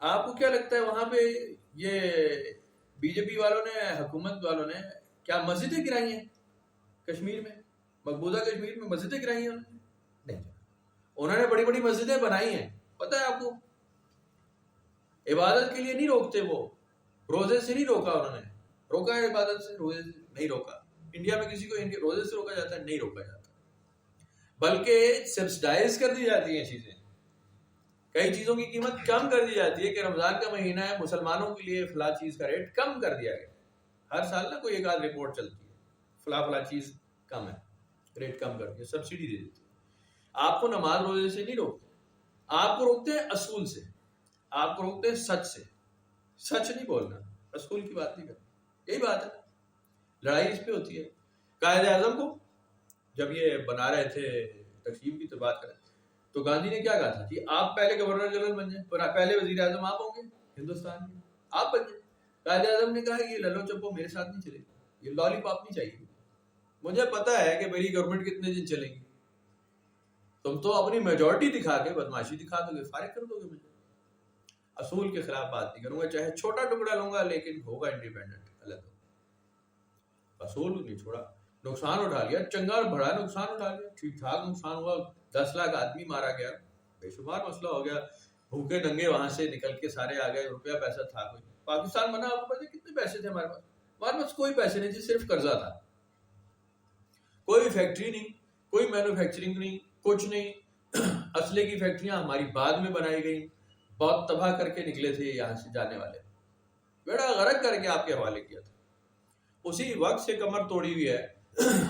آپ کو کیا لگتا ہے وہاں پہ یہ بی جے پی والوں نے, حکومت والوں نے کیا مسجدیں گرائی ہیں کشمیر میں, مقبوضہ کشمیر میں مسجدیں گرائی ہیں؟ نہیں, انہوں نے بڑی بڑی مسجدیں بنائی ہیں. پتہ ہے آپ کو, عبادت کے لیے نہیں روکتے, وہ روزے سے نہیں روکا, انہوں نے روکا ہے عبادت سے, روزے سے نہیں روکا. انڈیا میں کسی کو روزے سے روکا جاتا ہے؟ نہیں روکا جاتا, بلکہ سبسڈائز کر دی جاتی ہیں چیزیں. کئی چیزوں کی قیمت کم کر دی جاتی ہے کہ رمضان کا مہینہ ہے, مسلمانوں کے لیے فلاں چیز کا ریٹ کم کر دیا گیا. ہر سال نا کوئی ایک آدھ رپورٹ چلتی ہے, فلاں چیز کم ہے, ریٹ کم کر کے سبسڈی دے دیتی ہے. آپ کو نماز روزے سے نہیں روکتے, آپ کو روکتے ہیں اصول سے. آپ کو روکتے ہیں سچ سے. سچ نہیں بولنا, رسول کی بات نہیں کرنا. یہی بات ہے, لڑائی اس پہ ہوتی ہے. قائد اعظم کو جب یہ بنا رہے تھے تقسیم کی تو بات کریں تو گاندھی نے کیا کہا تھا کہ آپ پہلے گورنر جنرل بن جائیں, پہلے وزیر اعظم آپ ہوں گے ہندوستان کے, آپ بن جائیں. قائد اعظم نے کہا یہ للو چپو میرے ساتھ نہیں چلے گا, یہ لالی پاپ نہیں چاہیے. مجھے پتا ہے کہ میری گورنمنٹ کتنے دن چلے گی, تم تو اپنی میجورٹی دکھا کے بدماشی دکھا دو گے, فارغ کر دو گے مجھے. اصول کے خلاف بات نہیں کروں گا, چاہے چھوٹا ٹکڑا لوں گا لیکن ہوگا انڈیپینڈنٹ. الگ اصول نہیں چھوڑا, نقصان اٹھا لیا, چنگا بڑا نقصان اٹھا لیا, ٹھیک ٹھاک نقصان ہوا, 10 لاکھ آدمی مارا گیا, بے شمار مسئلہ ہو گیا, بھوکے ننگے وہاں سے نکل کے سارے آ گئے, روپیہ پیسہ تھا کوئی. پاکستان بنا, آپ کو پتہ کتنے پیسے تھے ہمارے پاس؟ ہمارے پاس کوئی پیسے نہیں تھے, صرف قرضہ تھا. کوئی فیکٹری نہیں, کوئی مینوفیکچرنگ نہیں, کچھ نہیں. اسلحے کی فیکٹریاں ہماری بعد میں بنائی گئی, بہت تباہ کر کے نکلے تھے یہاں سے جانے والے, بیڑا غرق کر کے آپ کے حوالے کیا تھا. اسی وقت سے کمر توڑی ہوئی ہے,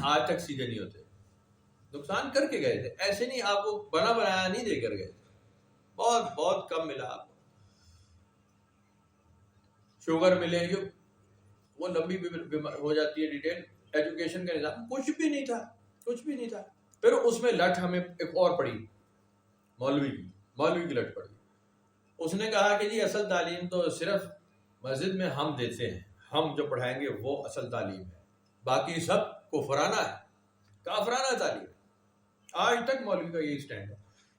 آج تک سیدھے نہیں ہوتے. نقصان کر کے گئے تھے, ایسے نہیں آپ کو بنا بنایا نہیں دے کر گئے تھے. بہت بہت کم ملا آپ کو. شوگر ملے گی, وہ لمبی ہو جاتی ہے ڈیٹیل. ایجوکیشن کا نظام کچھ بھی نہیں تھا, کچھ بھی نہیں تھا. پھر اس میں لٹ ہمیں ایک اور پڑی, مولوی کی لٹ پڑی. اس نے کہا کہ جی اصل تعلیم تو صرف مسجد میں ہم دیتے ہیں, ہم جو پڑھائیں گے وہ اصل تعلیم ہے, باقی سب کفرانہ ہے, کافرانہ تعلیم. آج تک مولوی کا یہی سٹینڈ ہے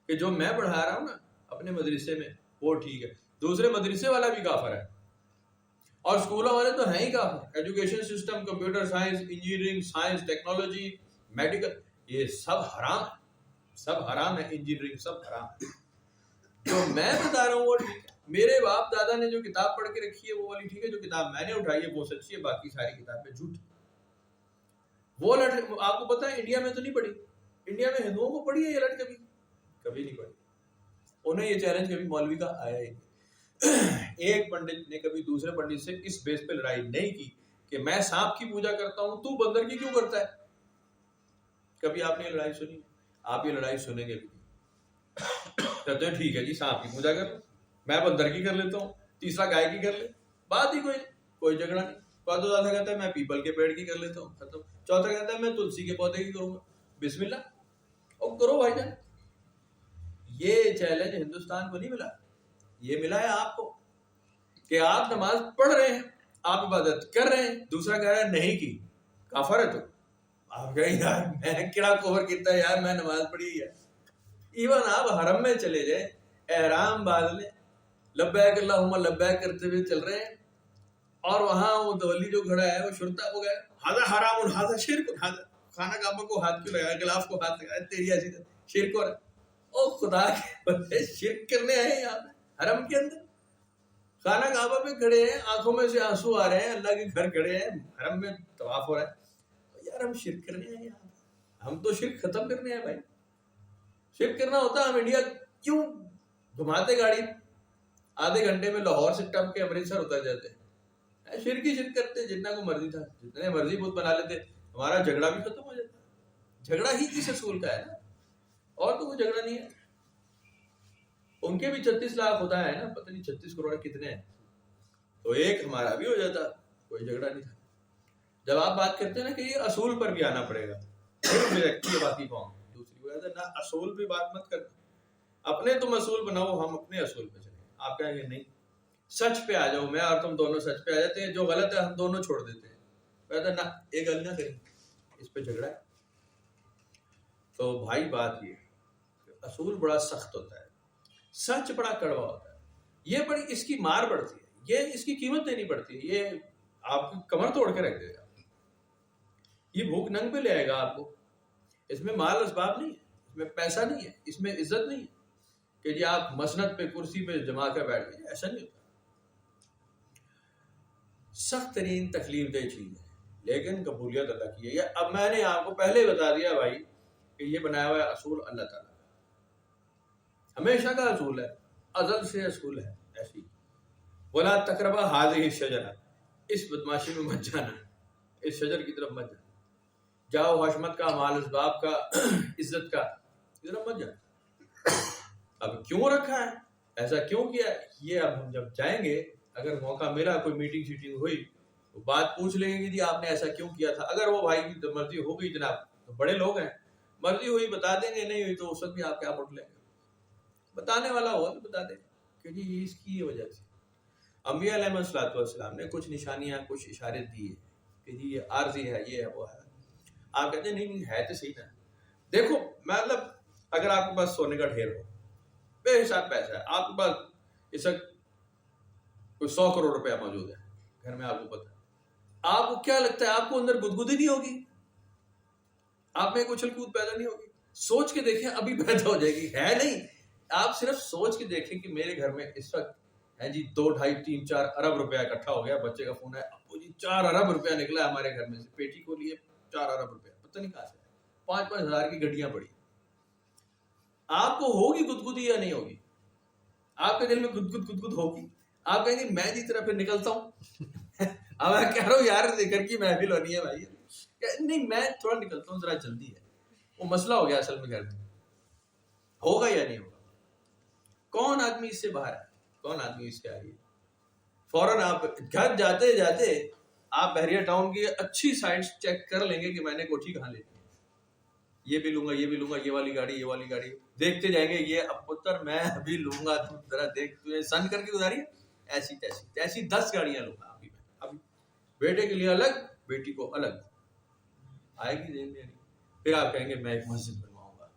کہ جو میں پڑھا رہا ہوں نا اپنے مدرسے میں وہ ٹھیک ہے, دوسرے مدرسے والا بھی کافر ہے. اور اسکولوں والے تو ہیں ہی کافر. Education system, computer science, engineering, science, technology, medical, یہ سب حرام ہے, سب حرام ہے. انجینئرنگ سب حرام ہے. جو میں بتا رہا ہوں وہ ٹھیک ہے. میرے باپ دادا نے جو کتاب پڑھ کے رکھی ہے وہ والی ٹھیک ہے, جو کتاب میں نے اٹھائی ہے وہ سچی ہے, باقی ساری کتابیں جھوٹ. وہ لٹ آپ کو پتا ہے انڈیا میں تو نہیں پڑھی, انڈیا میں ہندوؤں کو پڑھی ہے یہ لٹ, کبھی نہیں پڑھی. انہیں یہ چیلنج کبھی مولوی کا آیا ہی نہیں. ایک پنڈت نے کبھی دوسرے پنڈت سے اس بیس پہ لڑائی نہیں کی کہ میں سانپ کی پوجا کرتا ہوں, تو بندر کی کیوں کرتا ہے. کبھی آپ نے یہ لڑائی سنی؟ آپ یہ لڑائی سنیں گے بھی. کہتے ہیں ٹھیک ہے جی سانپ کی پوجا کر, میں بندر کی کر لیتا ہوں, تیسرا گائے کی کر لے, بات ہی کوئی جھگڑا نہیں. چوتھا کہتا ہے میں پیپل کے پیڑ کی کر لیتا ہوں, ختم. چوتھا کہتا ہے میں تلسی کے پودے کی کروں گا. بسم اللہ, اور کرو بھائی جان. یہ چیلنج ہندوستان کو نہیں ملا, یہ ملا ہے آپ کو کہ آپ نماز پڑھ رہے ہیں, آپ عبادت کر رہے ہیں, دوسرا کہہ رہا ہے نہیں کی, کافر ہے. تو آپ کہیں یار میں کیا کفر کیتا ہے یار, میں نماز پڑھی ہے. ایون آپ حرم میں چلے جائیں, احرام باندھ لیں, لبیک اللہم لبیک کرتے ہوئے چل رہے ہیں, اور وہاں وہ دولی جو کھڑا ہے وہ شرطا ہو گیا, ہاذا حرام ہاذا شرک, خانہ کعبہ کو ہاتھ کیوں لگایا, گلاف کو ہاتھ لگایا, تیری ایسی شرک ہو رہا ہے. او خدا کے بندے, شرک کرنے آئے ہیں یہاں پہ حرم کے اندر, خانہ کعبہ پہ کھڑے ہیں, آنکھوں میں سے آنسو آ رہے ہیں, اللہ کے گھر کھڑے ہیں, حرم میں طواف ہو رہا ہے. یار ہم شرک کرنے آئے یہاں پہ, ہم تو شرک ختم کرنے آئے بھائی. شرک کرنا ہوتا ہم انڈیا کیوں گھماتے گاڑی, آدھے گھنٹے میں لاہور سے ٹپ کے امرتسر اتر جاتے ہیں. شرک ہی شرک کرتے, جتنا کو مرضی تھا, جتنے مرضی بت بنا لیتے, ہمارا جھگڑا بھی ختم ہو جاتا. جھگڑا ہی کس اصول کا ہے نا, اور تو کوئی جھگڑا نہیں ہے. ان کے بھی 36 لاکھ ہوتا ہے نا, پتہ نہیں 36 کروڑ کتنے ہیں, تو ایک ہمارا بھی ہو جاتا, کوئی جھگڑا نہیں تھا. جب آپ بات کرتے ہیں نا کہ یہ اصول پر بھی آنا پڑے گا, پھر باقی قوم دوسری کو کہتے ہیں نہ اصول پہ بات مت کرنا, اپنے تم اصول بناؤ, ہم اپنے اصول پہ چلیں. آپ کہیں گے نہیں سچ پہ آ جاؤ, میں اور تم دونوں سچ پہ آ جاتے ہیں, جو غلط ہے ہم دونوں چھوڑ دیتے ہیں. کہتے ہیں نہ یہ غلط نہ کریں, اس پہ جھگڑا ہے. تو بھائی بات یہ اصول بڑا سخت ہوتا ہے, سچ بڑا کڑوا ہوتا ہے, یہ بڑی اس کی مار پڑتی ہے, یہ اس کی قیمت دینی پڑتی ہے, یہ آپ کی کمر توڑ کے رکھ دے گا, یہ بھوک ننگ پہ لے آئے گا آپ کو. اس میں مال اسباب نہیں ہے, اس میں پیسہ نہیں ہے, اس میں عزت نہیں ہے کہ جی آپ مسند پہ کرسی پہ جما کر بیٹھ گئے, ایسا نہیں ہوتا. سخت ترین تکلیف دہ چیز ہے, لیکن قبولیت اللہ کی ہے. اب میں نے آپ کو پہلے بتا دیا بھائی کہ یہ بنایا ہوا اصول اللہ تعالیٰ کا ہمیشہ کا اصول ہے, ازل سے اصول ہے. ایسی ولا تقربا هذه الشجرہ, اس بدماشی میں مت جانا, اس شجر کی طرف مت جانا, جاؤ حشمت کا, مال اسباب کا, عزت کا, ادھر مت جانا. اب کیوں رکھا ہے, ایسا کیوں کیا؟ یہ اب ہم جب جائیں گے، اگر موقع ملا، کوئی میٹنگ شیٹنگ ہوئی تو بات پوچھ لیں گے کہ جی آپ نے ایسا کیوں کیا تھا. اگر وہ بھائی کی مرضی ہو گئی جناب تو بڑے لوگ ہیں، مرضی ہوئی بتا دیں گے، نہیں ہوئی تو اس وقت بھی آپ کیا پڑھ لیں گے. بتانے والا ہوا تو بتا دیں کہ جی اس کی وجہ سے. انبیاء علیہ السلام نے کچھ نشانیاں، کچھ اشارے دیے کہ جی یہ عارضی ہے، یہ ہے، وہ ہے. آپ کہتے ہیں نہیں ہے تو صحیح نا. دیکھو مطلب اگر آپ کے پاس سونے کا ڈھیر ہو، بے حساب پیسہ ہے، آپ کے پاس اس وقت کوئی 100 کروڑ روپیہ موجود ہے گھر میں، آپ کو پتا ہے، آپ کو کیا لگتا ہے آپ کو اندر گدگدی نہیں ہوگی؟ آپ میں اچھل کود پیدا نہیں ہوگی؟ سوچ کے دیکھیں، ابھی پیدا ہو جائے گی. ہے نہیں، آپ صرف سوچ کے دیکھیں کہ میرے گھر میں اس وقت ہے جی 2 2.5 3 4 ارب روپیہ اکٹھا ہو گیا. بچے کا فون ہے، ابو جی 4 ارب روپیہ نکلا ہے ہمارے گھر میں سے، بیٹی کو لیے 4 ارب روپیہ، پتہ نہیں کہاں سے 5 ہزار کی گڈیاں پڑی. آپ کو ہوگی گدگدی یا نہیں ہوگی؟ آپ کے دل میں گدگد ہوگی. آپ کہیں گے میں جس طرح پھر نکلتا ہوں. اب میں کہہ رہا ہوں یار ذکر کی محفل ہونی ہے بھائی، نہیں میں تھوڑا نکلتا ہوں، ذرا جلدی ہے. وہ مسئلہ ہو گیا اصل میں گھر میں. ہوگا یا نہیں ہوگا؟ کون آدمی اس سے باہر ہے؟ کون آدمی اس کے آگے؟ فوراً آپ گھر جاتے جاتے آپ بحریہ ٹاؤن کی اچھی سائٹس چیک کر لیں گے کہ میں نے کوٹھی کہاں لینی ہے، یہ بھی لوں گا، یہ بھی لوں گا، یہ والی گاڑی، یہ والی گاڑی. دیکھتے جائیں گے یہ اب پتر میں ابھی لوں گا، تو ذرا دیکھ تجھے سن کر کے گزاری ایسی تیسی 10 گاڑیاں لوں گا ابھی میں. ابھی بیٹے کے لیے الگ، بیٹی کو الگ. آئے گی ذہن میں؟ پھر آپ کہیں گے میں ایک مسجد بنواؤں گا،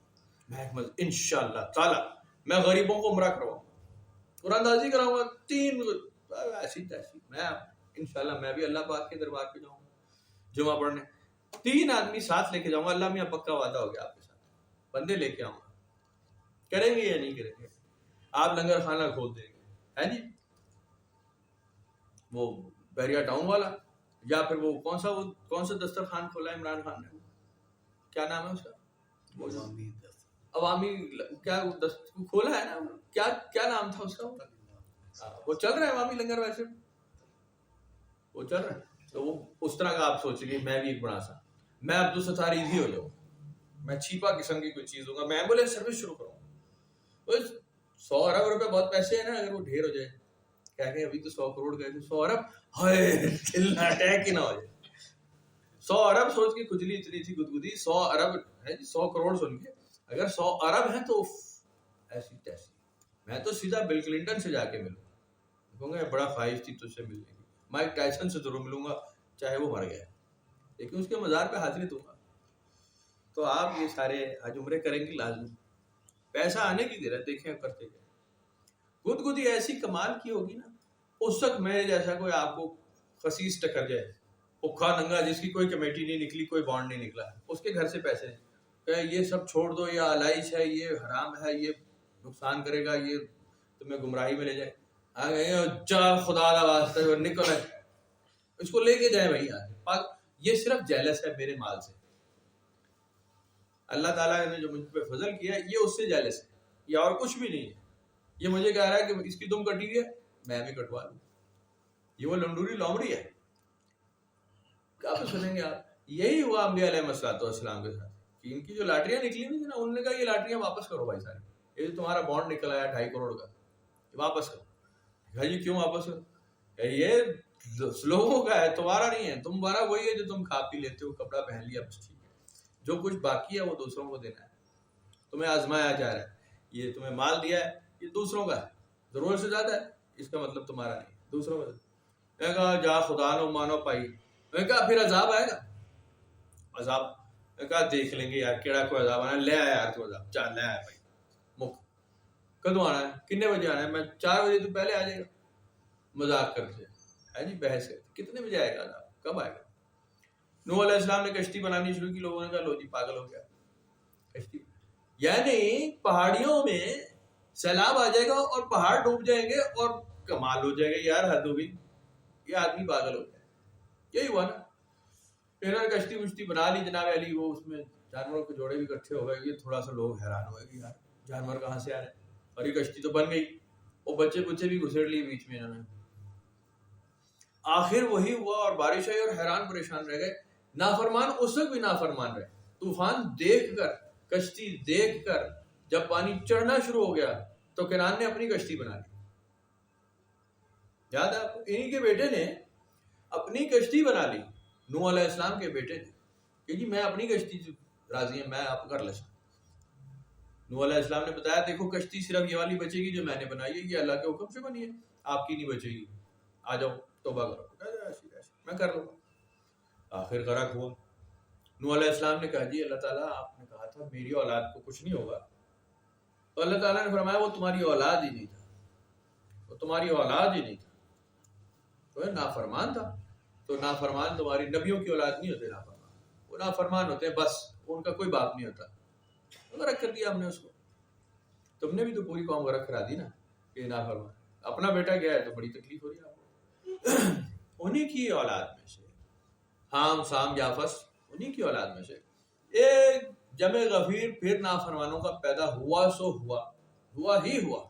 میں ایک مسجد انشاءاللہ تعالی میں غریبوں کو عمرہ کرواؤں گا، قرآن اندازی کراؤں گا، 3 ایسی تیسی. میں انشاءاللہ میں بھی اللہ پاک کے دربار پہ جاؤں گا جمعہ پڑھنے. 3 آدمی ساتھ لے کے جاؤں گا. اللہ میاں پکا وعدہ ہو گیا آپ کے ساتھ، بندے لے کے آؤں گا. کریں گے یا نہیں کریں گے؟ آپ لنگر خانہ کھول دیں گے، ہے جی وہ بحریہ ٹاؤن والا، یا پھر وہ کون سا دسترخوان کھولا ہے عمران خان نے، کیا نام ہے اس کا؟ عوامی کیا کھولا ہے نا، کیا نام تھا اس کا؟ وہ چل رہا ہے عوامی لنگر، ویسے وہ چل رہا ہے. تو وہ اس طرح کا آپ سوچیں گے میں بھی ایک بڑا سا، میں عبدالستار ایزی ہو جاؤں، میں چھیپا قسم کی کوئی چیز دوں گا، میں ایمبولینس سروس شروع کروں. 100 ارب روپے بہت پیسے ہیں نا، اگر وہ ڈھیر ہو جائے، کہہ کہ ابھی تو 100 کروڑ گئے تھے، 100 ارب ہائے دل نہ اٹیک ہی نہ ہو جائے. 100 ارب سوچ کے کھجلی اتنی تھی گدگدی. 100 ارب ہے جی، 100 کروڑ سن کے اگر 100 ارب ہیں تو ایسی تیسی. میں تو سیدھا بل کلنٹن سے جا کے ملوں، کہوں گا بڑا خواہش تھی تجھ سے ملنے کی. مائک ٹائسن سے ضرور ملوں گا چاہے وہ مر گیا، لیکن اس کے مزار پہ حاضری دوں گا. تو آپ یہ سارے حج عمرے کریں گے لازم، پیسہ آنے کی دیر ہے، دیکھیں کرتے گئے. گدگدی ایسی کمال کی ہوگی نا، اس وقت میرے جیسا کوئی آپ کو خسیس ٹکر جائے، بھوکا ننگا، جس کی کوئی کمیٹی نہیں نکلی، کوئی بانڈ نہیں نکلا، اس کے گھر سے پیسے کہ یہ سب چھوڑ دو، یہ آلائش ہے، یہ حرام ہے، یہ نقصان کرے گا، یہ تمہیں گمراہی میں لے جائے. جا خدا کا واسطہ نکل، اس کو لے کے جائے بھائی آج. یہ صرف جیلس ہے میرے مال سے. اللہ تعالیٰ نے جو مجھ پہ فضل کیا ہے یہ اس سے جیلس ہے، یہ اور کچھ بھی نہیں ہے. یہ مجھے کہہ رہا ہے کہ اس کی دم کٹی ہے، میں بھی کٹوا لوں. یہ وہ لنڈوری لومڑی ہے. کب سنیں گے آپ؟ یہی ہوا انبیاء علیہ السلام کے ساتھ کہ ان کی جو لاٹریاں نکلی ہوئی تھی نا، انہوں نے کہا یہ لاٹریاں واپس کرو بھائی ساری، یہ جو تمہارا بانڈ نکل آیا 2.5 کروڑ کا، واپس کرو. جی کیوں واپس کرو؟ یہ لوگوں کا ہے، تمہارا نہیں ہے. تمہارا وہی ہے جو تم کھا پی لیتے ہو، کپڑا پہن لیا بس ٹھیک ہے. جو کچھ باقی ہے وہ دوسروں کو دینا ہے. تمہیں آزمایا جا رہا ہے، یہ تمہیں مال دیا ہے، یہ دوسروں کا ہے، ضرورت سے زیادہ ہے، اس کا مطلب تمہارا نہیں، دوسروں کا. میں کہا جا خدا نو مانو پائی. میں کہا پھر عذاب آئے گا. عذاب میں کہا دیکھ لیں گے یار کیڑا کوئی عذاب آنا ہے، لے آیا یار تو عذاب، چل لے آیا بھائی. مک کدو آنا ہے، کتنے بجے آنا ہے؟ میں 4 بجے تو پہلے آ جائے گا. مذاق کرتے ہے جی، بحث کرتے کتنے بجے آئے گا عذاب، کب آئے گا؟ نوح علیہ السلام نے کشتی بنانی شروع کی، لوگوں نے کہا لو جی پاگل ہو گیا کشتی. یعنی پہاڑیوں میں سیلاب آ جائے گا اور پہاڑ ڈوب جائیں گے اور کمال ہو جائے گا، یار حد ہو گئی، یہ آدمی پاگل ہو گیا. یہی ہوا نا. پھر کشتی وشتی بنا لی جناب علی، وہ اس میں جانوروں کے جوڑے بھی اکٹھے ہو گئے. یہ تھوڑا سا لوگ حیران ہوئے کہ یار جانور کہاں سے آ رہے ہیں، اور یہ کشتی تو بن گئی. وہ بچے بھی گھسڑ لیے بیچ میں انہوں نے. آخر وہی ہوا اور بارش آئی اور حیران پریشان رہ گئے. نافرمان اس وقت بھی نافرمان رہے. طوفان دیکھ کر، کشتی دیکھ کر جب پانی چڑھنا شروع ہو گیا تو کنعان نے اپنی کشتی بنا لی. یاد ہے آپ کو؟ انہی کے بیٹے نے اپنی کشتی بنا لی، نوح علیہ السلام کے بیٹے نے، کہ جی میں اپنی کشتی سے راضی ہوں، میں آپ کر لیتا. نوح علیہ السلام نے بتایا دیکھو کشتی صرف یہ والی بچے گی جو میں نے بنائی ہے، یہ اللہ کے حکم سے بنی ہے، آپ کی نہیں بچے گی، آ جاؤ توبہ کرو. میں کر لوں گا. آخر غرق ہوا. نوح علیہ السلام نے کہا جی اللہ تعالیٰ آپ نے کہا تھا میری اولاد کو کچھ نہیں ہوگا، تو اللہ تعالیٰ نے فرمایا وہ تمہاری اولاد ہی نہیں تھا، وہ تمہاری اولاد ہی نہیں تھا، تو نافرمان تھا. تو نافرمان تمہاری نبیوں کی اولاد نہیں ہوتے، نافرمان وہ نافرمان ہوتے ہیں، بس ان کا کوئی باپ نہیں ہوتا. غرق کر دیا ہم نے اس کو. تم نے بھی تو پوری قوم غرق کرا دی نا کہ نافرمان. اپنا بیٹا گیا ہے تو بڑی تکلیف ہو رہی ہے آپ کو. انہی کی اولاد میں سے حام سام یافس، انہی کی اولاد میں سے ایک جمع غفیر پھر نافرمانوں کا پیدا ہوا، سو ہوا، ہوا ہی ہوا.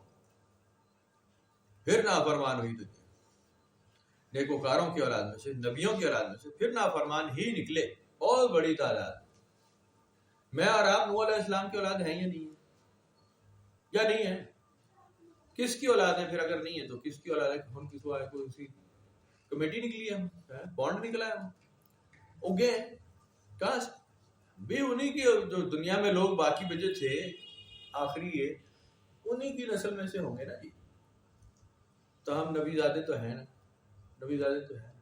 پھر نافرمان ہوئی دنیا، نیکوکاروں کی اولاد میں سے، نبیوں کی اولاد میں سے پھر نافرمان ہی نکلے، بہت بڑی تعداد. میں اور آپ نوح علیہ السلام کی اولاد ہیں یا نہیں ہے؟ یا نہیں ہے؟ کس کی اولاد ہے پھر؟ اگر نہیں ہے تو کس کی اولاد ہے؟ ہم کس کو آئے، کوئی اسی کمیٹی نکلی ہے، ہم بانڈ نکلا ہے، ہم اگے ہیں کہاں سے؟ بھی انہی کی جو دنیا میں لوگ باقی بچے تھے آخری یہ انہی کی نسل میں سے ہوں گے نا جی. تو ہم نبی زادے تو ہیں نا، نبی زادے تو ہیں.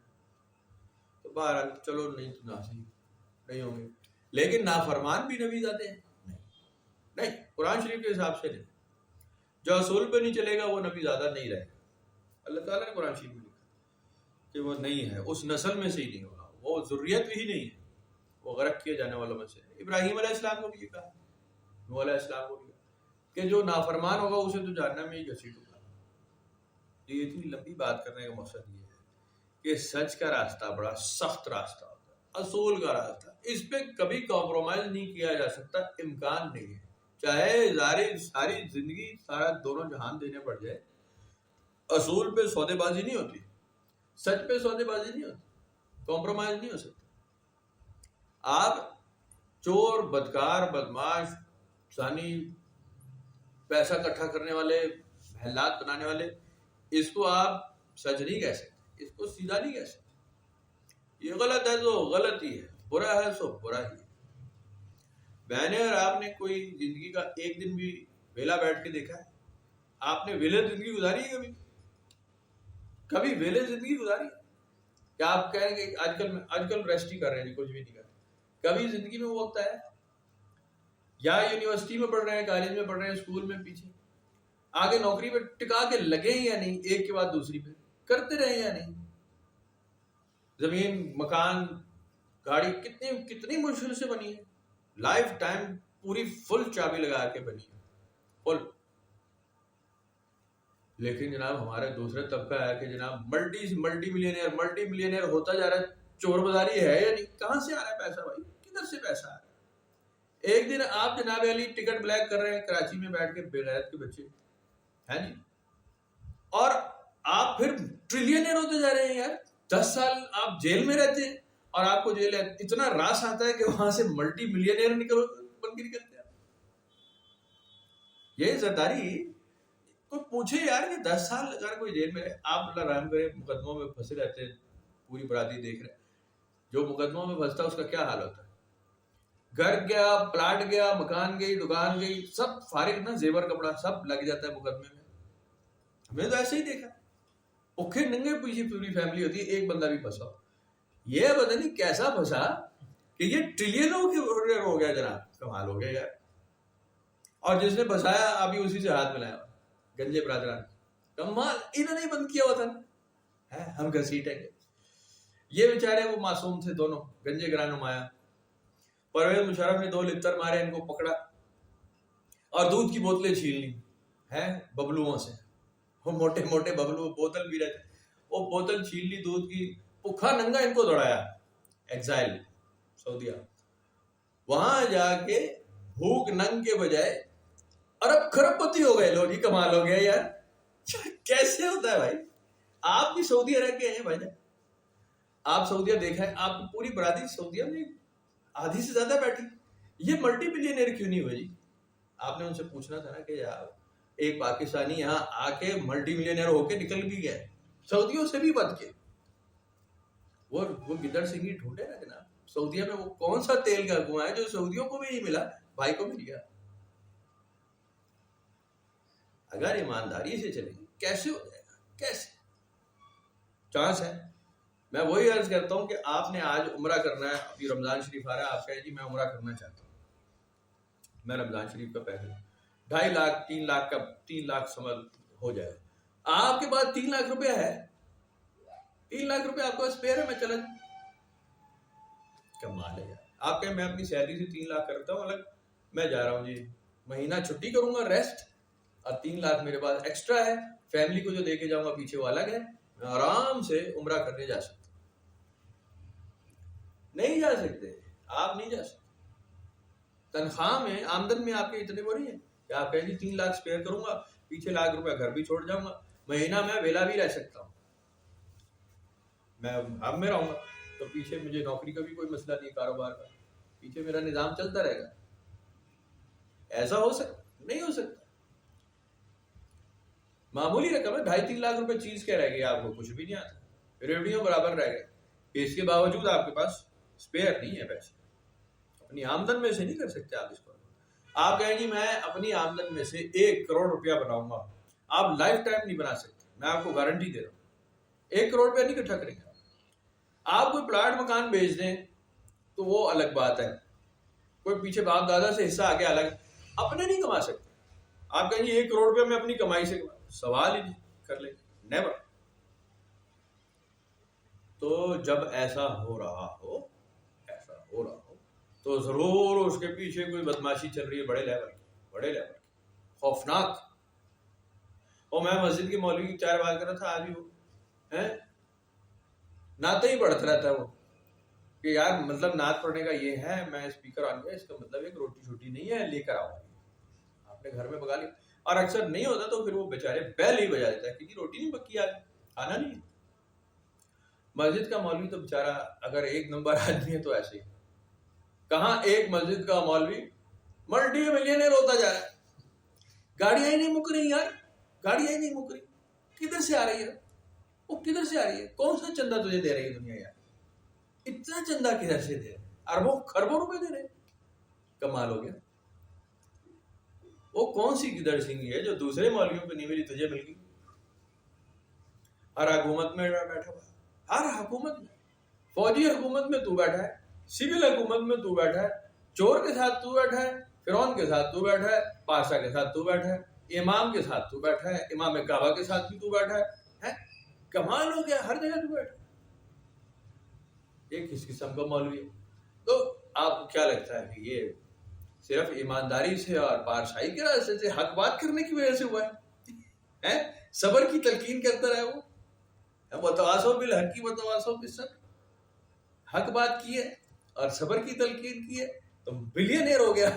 تو بہرحال چلو نہیں تو نہ صحیح نہیں ہوں گے، لیکن نافرمان بھی نبی زادے ہیں؟ نہیں، قرآن شریف کے حساب سے نہیں. جو اصول پہ نہیں چلے گا وہ نبی زادہ نہیں رہے گا. اللہ تعالیٰ نے قرآن شریف میں لکھا کہ وہ نہیں ہے، اس نسل میں سے ہی نہیں ہوگا، وہ ذریت ہی نہیں ہے، وہ غرق کیے جانے والوں میں سے. ابراہیم علیہ السلام کو بھی یہ کہا، نوح علیہ السلام کو بھی کہا کہ جو نافرمان ہوگا اسے تو جہنم میں ہی گھسیٹوں گا. یہ اتنی لمبی بات کرنے کا مقصد یہ ہے کہ سچ کا راستہ بڑا سخت راستہ ہوتا ہے، اصول کا راستہ، اس پہ کبھی کمپرومائز نہیں کیا جا سکتا، امکان نہیں ہے. چاہے ساری زندگی سارا دونوں جہان دینے پڑ جائے، اصول پہ سودے بازی نہیں ہوتی، سچ پہ سودے بازی نہیں ہوتی، کمپرومائز نہیں ہو سکتا. آپ چور، بدکار، بدماش، ثانی، پیسہ اکٹھا کرنے والے، محلات بنانے والے، اس کو آپ سچ نہیں کہہ سکتے، اس کو سیدھا نہیں کہہ سکتے. یہ غلط ہے تو غلط ہی ہے، برا ہے تو برا ہی ہے. میں نے اور آپ نے کوئی زندگی کا ایک دن بھی ویلا بیٹھ کے دیکھا ہے؟ آپ نے ویلے زندگی گزاری ہے کبھی ویلے زندگی گزاری ہے؟ کیا آپ کہیں گے آج کل ریسٹ ہی کر رہے ہیں، کچھ بھی نہیں کر رہے؟ کبھی زندگی میں وہ وقت آیا؟ یا یونیورسٹی میں پڑھ رہے ہیں، کالج میں پڑھ رہے ہیں، اسکول میں پیچھے آگے نوکری پہ ٹکا کے لگے یا نہیں، ایک کے بعد دوسری پہ کرتے رہے یا نہیں؟ زمین، مکان، گاڑی کتنی مشکل سے بنی ہے، لائف ٹائم پوری فل چابی لگا کے بنی ہے، فل. لیکن جناب ہمارے دوسرے طبقہ ہے کہ جناب ملٹی ملینئر ہوتا جا رہا ہے. چور بازاری ہے یا نہیں؟ کہاں سے آ رہا ہے پیسہ بھائی؟ کدھر سے پیسہ آ رہا ہے؟ ایک دن آپ جناب علی ٹکٹ بلیک کر رہے ہیں کراچی میں بیٹھ کے، بغیرت کے بچے ہیں جی، اور آپ پھر ٹریلینئر ہوتے جا رہے ہیں. یار 10 سال آپ جیل میں رہتے ہیں اور آپ کو جیل اتنا راس آتا ہے کہ وہاں سے ملٹی ملینئر بن کے نکلتے ہیں. یہ زرداری کوئی پوچھے یار کہ 10 سال اگر کوئی جیل میں رہے، آپ اللہ رحم کرے مقدموں میں پھنسے رہتے ہیں، پوری برادری دیکھ رہے ہیں جو مقدموں میں پھنستا ہے اس کا کیا حال ہوتا ہے. گھر گیا، پلاٹ گیا، مکان گئی، دکان گئی، سب فارغ نا، زیور کپڑا سب لگ جاتا ہے مقدمے میں. ہم نے تو ایسے ہی دیکھا، اوکھے ننگے پیچھے پوری فیملی ہوتی ہے، ایک بندہ بھی پھنسا. یہ پتہ نہیں کیسا پھنسا کہ یہ ٹریلینوں کے ہو گیا. جناب کمال ہو گیا یار. اور جس نے پھنسایا ابھی اسی سے ہاتھ ملایا، گنجے برادران، کمال. انہوں نے بند کیا ہوا تھا، ہم گھسیٹیں گے. یہ بیچارے وہ معصوم تھے دونوں، گنجے گرا نمایاں. پرویز مشرف نے 2 لتر مارے، ان کو پکڑا اور دودھ کی بوتلیں چھین لی ببلوؤں سے. وہ موٹے موٹے ببلو بوتل بھی رہتے، وہ بوتل چھین لی دودھ کی، پکھا ننگا ان کو دوڑایا ایگزائل سعودیہ. وہاں جا کے بھوک ننگ کے بجائے ارب خرب پتی ہو گئے. لو جی کمال ہو گیا یار. کیسے ہوتا ہے بھائی؟ آپ بھی سعودیہ رہ کے ہیں بھائی جان، آپ سعودیہ دیکھا ہے، آپ پوری برادری سعودیہ میں آدھی سے زیادہ بیٹھی. یہ ملٹی ملینئر کیوں نہیں ہوئی جی؟ آپ نے ان سے پوچھنا تھا نا کہ یار ایک پاکستانی یہاں آ کے ملٹی ملینئر ہو کے نکل بھی گیا، سعودیوں سے بھی بد کے. وہ گدڑ سنگھی ڈھونڈے نا جناب. سعودیہ میں وہ کون سا تیل کا کنواں ہے جو سعودیوں کو بھی نہیں ملا، بھائی کو مل گیا. اگر ایمانداری سے چلیں گے کیسے ہو جائے گا؟ کیسے چانس ہے. میں وہی عرض کرتا ہوں کہ آپ نے آج عمرہ کرنا ہے، ابھی رمضان شریف آ رہا ہے، آپ کہیں جی میں عمرہ کرنا چاہتا ہوں، میں رمضان شریف کا پیسہ 2.5 لاکھ 3 لاکھ کا 3 لاکھ سمجھ ہو جائے گا. آپ کے پاس 3 لاکھ روپیہ ہے، 3 لاکھ روپے آپ کو اسپیئر ہے، میں چلا کمال ہے. آپ کہیں میں اپنی سیلری سے 3 لاکھ کرتا ہوں الگ، میں جا رہا ہوں جی مہینہ چھٹی کروں گا ریسٹ، اور 3 لاکھ میرے پاس ایکسٹرا ہے، فیملی کو جو دے کے جاؤں گا پیچھے وہ الگ ہے، میں آرام سے عمرہ کرنے جا سکتا ہوں. نہیں جا سکتے آپ، نہیں جا سکتے. تنخواہ میں آمدن میں آپ کے اتنے وہ نہیں ہے کہ آپ کہیں جی 3 لاکھ اسپیئر کروں گا، پیچھے لاکھ روپے گھر بھی چھوڑ جاؤں گا، مہینہ میں ویلا بھی رہ سکتا ہوں. میں اب میں رہوں گا تو پیچھے مجھے نوکری کا بھی کوئی مسئلہ نہیں، کاروبار کا پیچھے میرا نظام چلتا رہے گا. ایسا ہو سکتا؟ نہیں ہو سکتا. معمولی رقم ہے، 2.5-3 لاکھ روپے چیز کیا رہ گئی آپ کو؟ کچھ بھی نہیں آتا، ریوڑیوں برابر رہ گئے. اس کے باوجود آپ کے پاس اسپیئر نہیں ہے پیسے، اپنی آمدن میں سے نہیں کر سکتے آپ اس کو. آپ کہیں گی میں اپنی آمدن میں سے 1 کروڑ روپیہ بناؤں گا، آپ لائف ٹائم نہیں بنا سکتے، میں آپ کو گارنٹی دے رہا ہوں. 1 کروڑ روپیہ نہیں اکٹھا کریں گے. آپ کوئی پلاٹ مکان بیچ دیں تو وہ الگ بات ہے، کوئی پیچھے باپ دادا سے حصہ آگے الگ، اپنے نہیں کما سکتے. آپ کہیں گے 1 کروڑ روپیہ میں اپنی کمائی سے سوال ہی نہیں کر لیں گے، نیور. تو جب ایسا ہو رہا ہو تو ضرور اس کے پیچھے کوئی بدماشی چل رہی ہے بڑے لیول کی خوفناک. اور میں مسجد کے مولوی کی 4 بات کر رہا تھا، آج بھی وہ نعتیں ہی پڑھتا رہتا ہے وہ کہ یار مطلب نعت پڑھنے کا یہ ہے، میں اسپیکر آن گیا، اس کا مطلب ایک روٹی چھوٹی نہیں ہے، لے کر آؤ آپ نے گھر میں پکا لی. اور اکثر نہیں ہوتا تو پھر وہ بیچارے بیل ہی بجا دیتا ہے کہ روٹی نہیں پکی، آج کھانا نہیں. مسجد کا مولوی تو بیچارہ اگر 1 نمبر آدمی ہے تو ایسے ہی. کہاں ایک مسجد کا مولوی ملٹی ملینئر ہوتا جا رہا ہے. گاڑیاں ہی نہیں مک رہی یار، گاڑیاں ہی نہیں مک رہی. کدھر سے آ رہی ہے وہ؟ کدھر سے آ رہی ہے؟ کون سا چندہ تجھے دے رہی ہے دنیا یار؟ اتنا چندہ کدھر سے دے رہے؟ اربوں خربوں روپے دے رہے. کمال ہو گیا. وہ کون سی گدڑ سنگھی ہے جو دوسرے مولویوں کو نہیں ملی تجھے مل گئی؟ ہر حکومت میں بیٹھا ہوا، ہر حکومت میں، فوجی حکومت میں تو بیٹھا ہے، سول حکومت میں تو بیٹھا ہے، چور کے ساتھ تو بیٹھا ہے، فرعون کے ساتھ تو بیٹھا ہے، پاشا کے ساتھ تو بیٹھا ہے، امام کے ساتھ تو بیٹھا ہے، امام کعبہ کے ساتھ بھی تو بیٹھا ہے. کمال ہو گیا، ہر جگہ تو بیٹھا. ایک اس قسم کا مولوی ہے. تو آپ کو کیا لگتا ہے کہ یہ صرف ایمانداری سے اور پارسائی کے راستے سے، حق بات کرنے کی وجہ سے ہوا ہے؟ صبر کی تلقین کرتا رہے وہ، وتواصوا بالحق وتواصوا بالصبر. حق بات کی ہے اور صبر کی تلقین کی ہے تو بلینئر ہو گیا.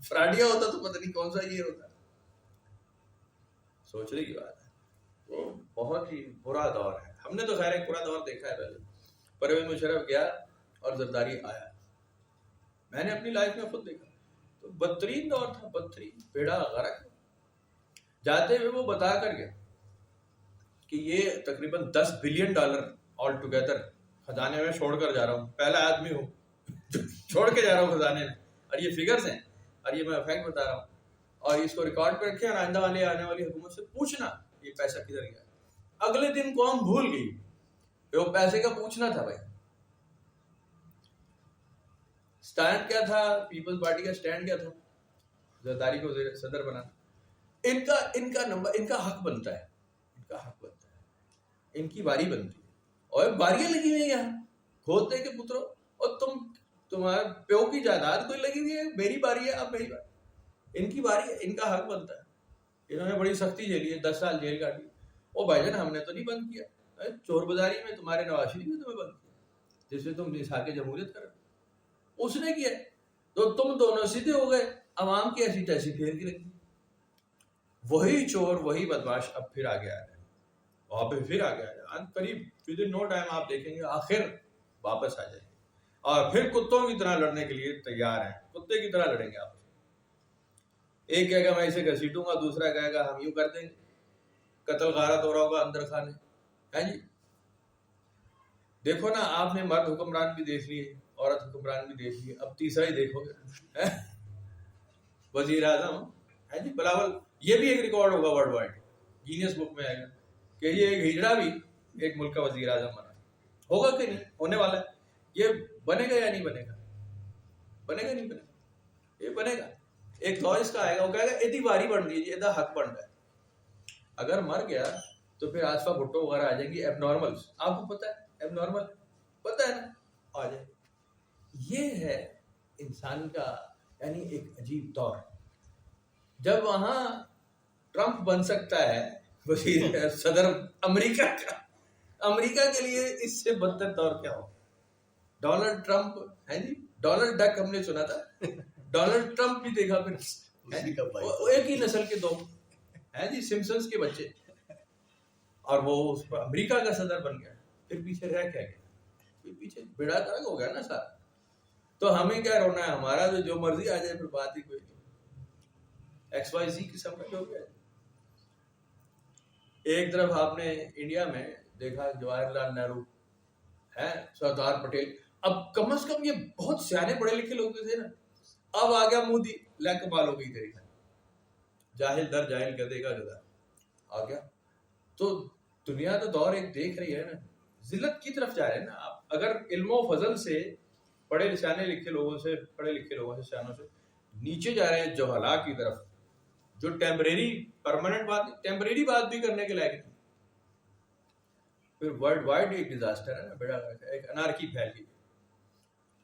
فراڈیا ہوتا تو پتہ نہیں کون سا یہ ہوتا. سوچنے کی بات ہے. وہ بہت ہی برا دور ہے. ہم نے تو خیر ایک برا دور دیکھا ہے پہلے. پرویز مشرف گیا اور زرداری آیا، میں نے اپنی لائف میں خود دیکھا تو بدترین دور تھا، بدترین، بیڑا غرق. جاتے ہوئے وہ بتا کر گیا کہ یہ تقریباً $10 بلین آل ٹوگیدر خزانے میں چھوڑ کر جا رہا ہوں، پہلا آدمی ہوں چھوڑ کے جا رہا ہوں خزانے میں، اور یہ فگرز ہیں اور یہ میں فیکٹ بتا رہا ہوں، اور اس کو ریکارڈ پہ رکھیں اور آنے والی حکومت سے پوچھنا یہ پیسہ کدھر گیا. اگلے دن قوم بھول گئی کہ وہ پیسے کا پوچھنا تھا. بھائی سٹینڈ کیا تھا؟ پیپلز پارٹی کا سٹینڈ کیا تھا؟ زرداری کو صدر بنانا. ان کا نمبر، ان کا حق بنتا ہے، ان کا حق بنتا ہے، ان کی باری بنتی ہے. اور باریاں لگی ہوئی ہیں یہاں کھوتے کے پتروں، اور تمہارے پیو کی جائیداد کوئی لگی ہوئی ہے، میری باری ہے، اب میری باری. ان کی باری ہے، ان کا حق بنتا ہے. انہوں نے بڑی سختی جھیلی ہے، 10 سال جیل کاٹی. او بھائی جان ہم نے تو نہیں بند کیا، چور بازاری میں تمہارے نواز شریف نے تمہیں بند کیا جس سے تم نسا کے جمہوریت کر، اس نے کیا. تو تم دونوں سیدھے ہو گئے، عوام کی ایسی تیسی پھیر کی رکھی. وہی چور وہی بدماش اب پھر آگے آ رہے ہیں، وہاں پہ پھر آگے آ جائے. قریب ود ان نو ٹائم آپ دیکھیں گے آخر واپس آ جائیں گے اور پھر کتوں کی طرح لڑنے کے لیے تیار ہیں، کتے کی طرح لڑیں گے آپ. ایک کہے گا میں اسے گھسیٹوں گا، دوسرا کہے گا ہم یوں کر دیں گے، قتل غارت ہو رہا ہوگا اندر خانے. ہے جی دیکھو نا، آپ نے مرد حکمران بھی دیکھ لیے، عورت حکمران بھی دیکھ لیے، اب تیسرا ہی دیکھو گے وزیر اعظم. ہے جی بلاول یہ بھی ایک ریکارڈ ہوگا ورلڈ وائڈ، گینیس بک میں آئے گا کہ یہ ایک ہجڑا بھی ایک ملک کا وزیر اعظم بنا. ہوگا کہ نہیں؟ ہونے والا ہے. یہ بنے گا یا نہیں بنے گا؟ بنے گا نہیں بنے گا؟ یہ بنے گا. ایک دور اس کا آئے گا، وہ کہے گا ایدی باری بن رہی ہے، ایدہ حق بن رہا ہے. اگر مر گیا تو پھر آصفہ بھٹو وغیرہ آ جائیں گی ایب نارملس. آپ کو پتہ ہے ایب نارمل پتہ ہے نا، آ جائے. یہ ہے انسان کا یعنی ایک عجیب دور. جب وہاں ٹرمپ بن سکتا ہے وزیر صدر امریکہ کا، امریکہ کے لیے اس سے بدتر دور کیا ہو؟ ڈونلڈ ٹرمپ ہے جی، ڈونلڈ ڈک ہم نے سنا تھا، ڈونلڈ ٹرمپ بھی دیکھا پھر وہ ایک ہی نسل کے دو ہے جی، سمپسنس کے بچے، اور وہ اس پر امریکہ کا صدر بن گیا. پھر پیچھے رہ کیا گیا؟ پیچھے بیڑا غرق ہو گیا نا سارا. تو ہمیں کیا رونا ہے؟ ہمارا تو جو مرضی آ جائے، پھر بات ہی کوئی نہیں. ایکس وائی زی قسم کا جو گیا. ایک طرف آپ نے انڈیا میں دیکھا جواہر لال نہرو ہے، سردار پٹیل. اب کم از کم یہ بہت سیانے پڑھے لکھے لوگ تھے نا. اب آ گیا مودی، لے کمال ہو گئی تیری، جاہل در جاہل گدے کا گدا آ گیا. تو دنیا تو دور ایک دیکھ رہی ہے نا، ذلت کی طرف جا رہے ہیں نا. آپ اگر علم و فضل سے پڑھے سیانے لکھے لوگوں سے، پڑھے لکھے لوگوں سے، سیانوں سے نیچے جا رہے ہیں جہلا کی طرف، جو ٹیمپریری پرماننٹ بات، ٹیمپریری بات بھی کرنے کے لائق نہیں. پھر ورلڈ وائڈ ایک ڈیزاسٹر ہے نا، بڑا ایک انارکی پھیل گئی.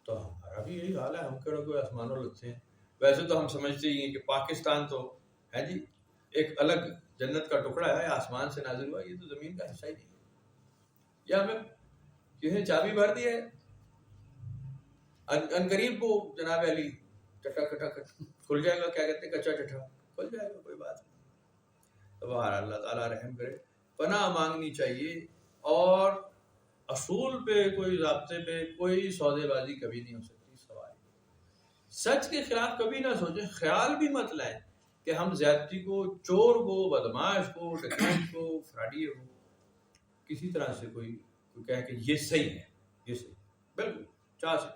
تو ہمارا بھی یہی حال ہے، ہم کہڑے کوئی آسمانوں لگتے ہیں. ویسے تو ہم سمجھتے ہی ہیں کہ پاکستان تو ہے جی ایک الگ جنت کا ٹکڑا ہے، آسمان سے نازل ہوا، یہ تو زمین کا حصہ ہی نہیں ہے. یا ہمیں کسی نے چابی بھر دی ہے، ان قریب وہ جناب علی چٹا کٹا کھل جائے گا، کیا کہتے ہیں کچا چٹا کھل جائے گا، کوئی بات نہیں. تو بہر اللہ تعالیٰ رحم کرے. پناہ مانگنی چاہیے، اور اصول پہ، کوئی ضابطے پہ کوئی سودے بازی کبھی نہیں ہو سکتی. سوال سچ کے خلاف کبھی نہ سوچیں، خیال بھی مت لائیں کہ ہم زیادتی کو، چور کو، بدماش کو، ڈکیت کو، فراڈی کو کسی طرح سے کوئی کہے کہ یہ صحیح ہے، یہ صحیح. بالکل چاہ سے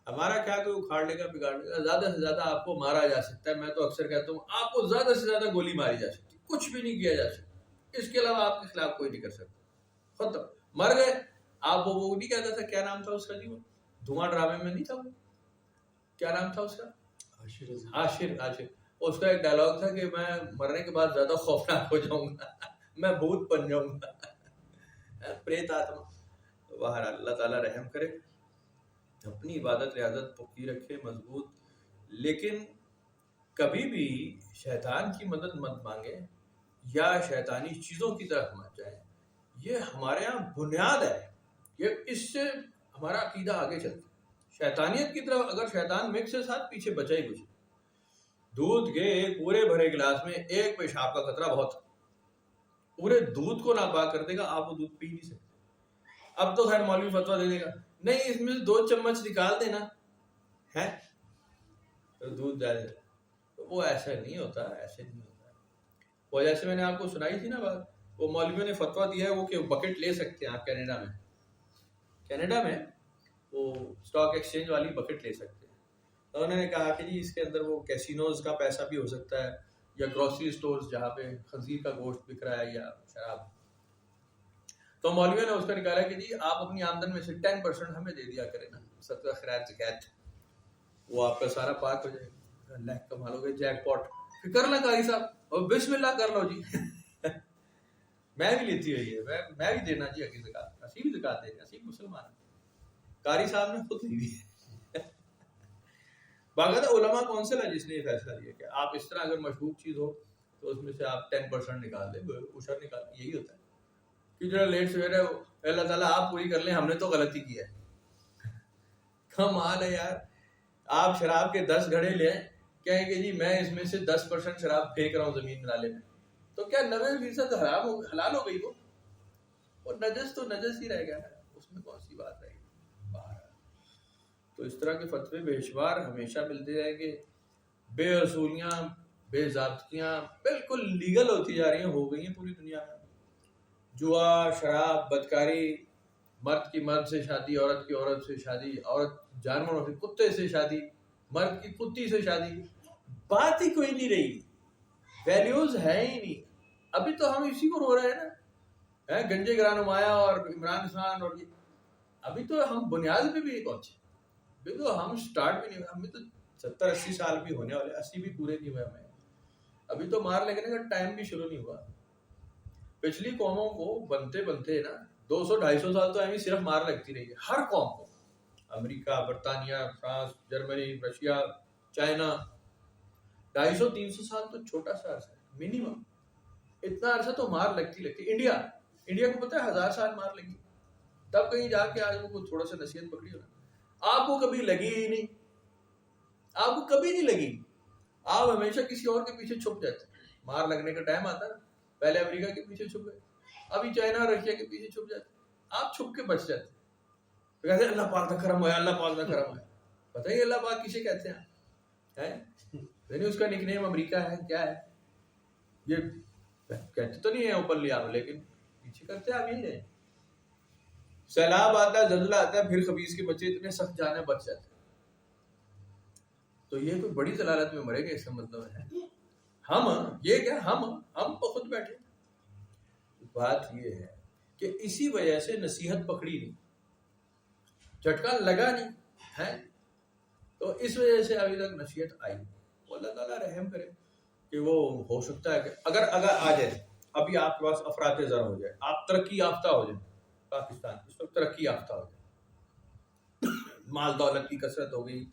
ہمارا کیا کوئی اکھاڑ لے گا، بگاڑ لے گا. زیادہ سے زیادہ آپ کو مارا جا سکتا ہے. میں تو اکثر کہتا ہوں آپ کو زیادہ سے زیادہ گولی ماری جا سکتی، کچھ بھی نہیں کیا جا سکتا. اس کے علاوہ آپ کے خلاف کوئی نہیں کر سکتا. ختم، مر گئے. آپ وہ نہیں کہتا تھا، کیا نام تھا اس کا جی، وہ دھواں ڈرامے میں نہیں تھا، وہ کیا نام تھا اس کا؟ عاشر. اس کا ایک ڈائلاگ تھا کہ میں مرنے کے بعد زیادہ خوفناک ہو جاؤں گا، میں بھوت بن جاؤں گا، پریت آتما. تو باہر اللہ تعالیٰ رحم کرے، اپنی عبادت ریاضت پختہ رکھے، مضبوط. لیکن کبھی بھی شیطان کی مدد مت مانگے یا شیطانی چیزوں کی طرف مت جائیں. یہ ہمارے ہاں بنیاد ہے، یہ اس سے ہمارا عقیدہ آگے چلتا ہے. شیطانیت کی طرف اگر شیطان مکس کے ساتھ پیچھے بچا ہی کچھ. دودھ کے پورے بھرے گلاس میں ایک پیشاب کا قطرہ بہت، پورے دودھ کو ناپاک کر دے گا، آپ وہ دودھ پی نہیں سکتے. اب تو خیر مولوی فتویٰ دے دے گا نہیں اس میں سے 2 چمچ نکال دینا ہے تو دودھ جائے. وہ ایسا نہیں ہوتا، ایسے نہیں ہوتا. وہ جیسے میں نے آپ کو سنائی تھی نا بات، وہ مولویوں نے فتویٰ دیا ہے وہ کہ بکٹ لے سکتے ہیں آپ کینیڈا میں وہ اسٹاک ایکسچینج والی بکٹ لے سکتے ہیں. تو انہوں نے کہا کہ جی اس کے اندر وہ کیسینوز کا پیسہ بھی ہو سکتا ہے، یا گروسری سٹورز جہاں پہ خنزیر کا گوشت بک رہا ہے یا شراب. تو مولویوں نے اس کا نکالا کہ جی آپ اپنی آمدن میں سے 10% ہمیں دے دیا کریں نا، صدقہ خیرات زکات، وہ آپ کا سارا پاک ہو جائے گا. اللہ کمال ہو گئے، جیک پاٹ. پھر کر لیں قاری صاحب، اور بسم اللہ کر لو جی. میں بھی لیتی ہوئی ہے، میں بھی دینا جی حقیقی زکات، اسی بھی زکات دے گا، اسی مسلمان ہیں. قاری صاحب نے خود لی ہوئی. باقاعدہ علماء کونسل ہے جس نے یہ فیصلہ لیا کہ آپ اس طرح اگر مشکوک چیز ہو تو اس میں سے آپ 10% نکال دیں، عشر نکال. یہی ہوتا ہے کہ جو لیٹ سویر ہے اللہ تعالیٰ آپ پوری کر لیں، ہم نے تو غلطی کی ہے. کمال ہے یار. آپ شراب کے 10 گھڑے لیں، کہیں کہ جی میں اس میں سے 10% شراب پھینک رہا ہوں زمین نالے میں، تو کیا 90% حرام ہو، حلال ہو گئی وہ؟ اور نجس تو نجس ہی رہ گیا ہے، اس میں کون سی بات رہے گی. تو اس طرح کے فتوے بے شمار ہمیشہ ملتے رہیں گے. بے اصولیاں بے ضابطگیاں بالکل لیگل ہوتی جا رہی ہیں، ہو گئی ہیں پوری دنیا میں. جوا، شراب، بدکاری، مرد کی مرد سے شادی، عورت کی عورت سے شادی، عورت جانوروں سے کتے سے شادی، مرد کی کتی سے شادی. بات ہی کوئی نہیں رہی، ویلیوز ہے ہی نہیں. ابھی تو ہم اسی کو رو رہے ہیں نا، گنجے گرانمایا اور عمران خان، اور ابھی تو ہم بنیاد پہ بھی نہیں پہنچے. ابھی تو ہم سٹارٹ بھی نہیں ہوئے. ہمیں تو 70-80 سال بھی ہونے والے، 80 بھی پورے نہیں ہوئے ہمیں. ابھی تو مار لگنے کا ٹائم بھی شروع نہیں ہوا. پچھلی قوموں کو بنتے بنتے نا 200-250 سال تو ہمیں صرف مار لگتی رہی ہے ہر قوم کو. امریکہ، برطانیہ، فرانس، جرمنی، رشیا، چائنا. 250-300 سال تو چھوٹا سا عرصہ ہے منیمم. اتنا عرصہ تو مار لگتی. انڈیا کو پتہ ہے 1000 سال مار لگی، تب کہیں جا کے آج وہ تھوڑا سا نصیحت پکڑی ہونا. آپ کو کبھی لگی ہی نہیں، آپ کو کبھی نہیں لگی. آپ ہمیشہ کسی اور کے پیچھے چھپ جاتے. مار لگنے کا ٹائم آتا نا، پہلے امریکہ کے پیچھے چھپ گئے، ابھی چائنا اور رشیا کے پیچھے چھپ جاتے. آپ چھپ کے بچ جاتے، کہتے ہیں اللہ پاک کا کرم ہوا، اللہ پاک کا کرم ہوا. پتہ ہی اللہ پاک کسے کہتے ہیں؟ یعنی اس کا نک نیم امریکہ ہے، کیا ہے یہ کہتے تو نہیں ہے اوپنلی آپ، لیکن پیچھے کرتے آپ یہی رہے. سیلاب آتا ہے، زلزلہ آتا ہے، پھر خبیث کے بچے اتنے سخت جانے بچ جاتے ہیں. تو یہ کوئی بڑی ضلالت میں مرے گا، اس کا مطلب ہے ہم یہ کیا ہم خود بیٹھے. بات یہ ہے کہ اسی وجہ سے نصیحت پکڑی نہیں، جھٹکا لگا نہیں ہے، تو اس وجہ سے ابھی تک نصیحت آئی. اللہ تعالیٰ رحم کرے کہ وہ ہو سکتا ہے کہ اگر آ جائے، ابھی آپ کے پاس افراط زر ہو جائے، آپ ترقی یافتہ ہو جائیں. پاکستان اس وقت ترقی یافتہ ہو جائے، مال دولت کی کثرت ہو گئی،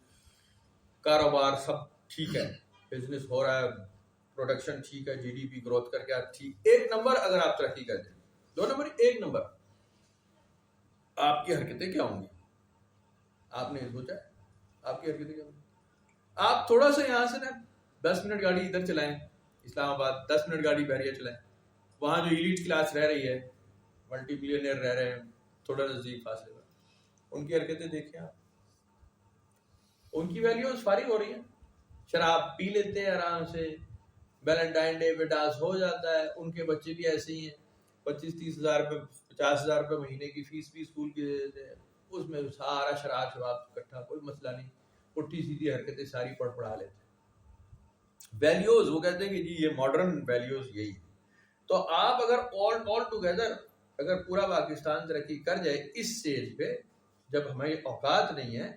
کاروبار سب ٹھیک ہے، بزنس ہو رہا ہے، پروڈکشن ٹھیک ہے، جی ڈی پی گروتھ کر کے آپ ٹھیک. 1 نمبر اگر آپ ترقی کر دیں، 2 نمبر 1 نمبر آپ کی حرکتیں کیا ہوں گی؟ آپ نے سوچا آپ کی حرکتیں کیا ہوں گی؟ آپ تھوڑا سا یہاں سے نا 10 منٹ گاڑی ادھر چلائیں، اسلام آباد 10 منٹ گاڑی بحریہ چلائیں، وہاں جو ایلیٹ کلاس رہ رہی ہے، ملٹی ملینئر رہ رہے ہیں تھوڑا نزدیک فاصلے پر، ان کی حرکتیں دیکھیں آپ. ان کی ویلیوز فارغ ہو رہی ہیں، شراب پی لیتے ہیں آرام سے، ویلنٹائن ڈے پہ ڈانس ہو جاتا ہے. ان کے بچے بھی ایسے ہی ہیں، 25-30 ہزار روپے 50 ہزار روپے مہینے کی فیس بھی اسکول کی دے دیتے ہیں، اس میں سارا شراب اکٹھا، کوئی مسئلہ نہیں، پٹھی سیدھی حرکتیں ساری پڑھا لیتے ہیں. ویلیوز وہ کہتے ہیں کہ جی یہ ماڈرن ویلیوز یہی ہے. تو آپ اگر آل ٹوگیدر اگر پورا پاکستان ترقی کر جائے اس سٹیج پہ، جب ہماری اوقات نہیں ہے،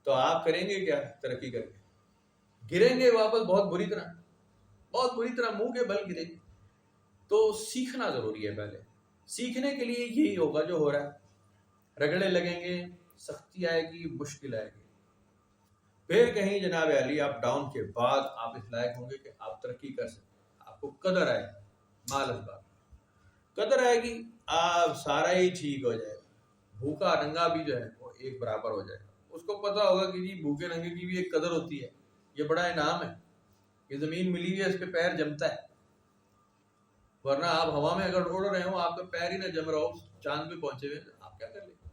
تو آپ کریں گے کیا؟ ترقی کر کے گریں گے واپس بہت بری طرح منہ کے بل گریں گے. تو سیکھنا ضروری ہے. پہلے سیکھنے کے لیے یہی ہوگا جو ہو رہا ہے، رگڑے لگیں گے، سختی آئے گی، مشکل آئے گی، پھر کہیں جناب علی آپ ڈاؤن کے بعد آپ اس لائق ہوں گے کہ آپ ترقی کر سکیں، آپ کو قدر آئے گی، مال اسباب قدر آئے گی، آپ سارا ہی ٹھیک ہو جائے گا. بھوکا ننگا بھی جو ہے وہ ایک برابر ہو جائے گا. اس کو پتا ہوگا کہ جی بھوکے ننگے کی بھی ایک قدر ہوتی ہے، یہ بڑا انعام ہے، یہ زمین ملی ہے، اس پہ پیر جمتا ہے. ورنہ آپ ہوا میں اگر اڑ رہے ہو، آپ کا پیر ہی نہ جم رہا ہو، چاند پہ پہنچے ہوئے، آپ کیا کر لیں گے؟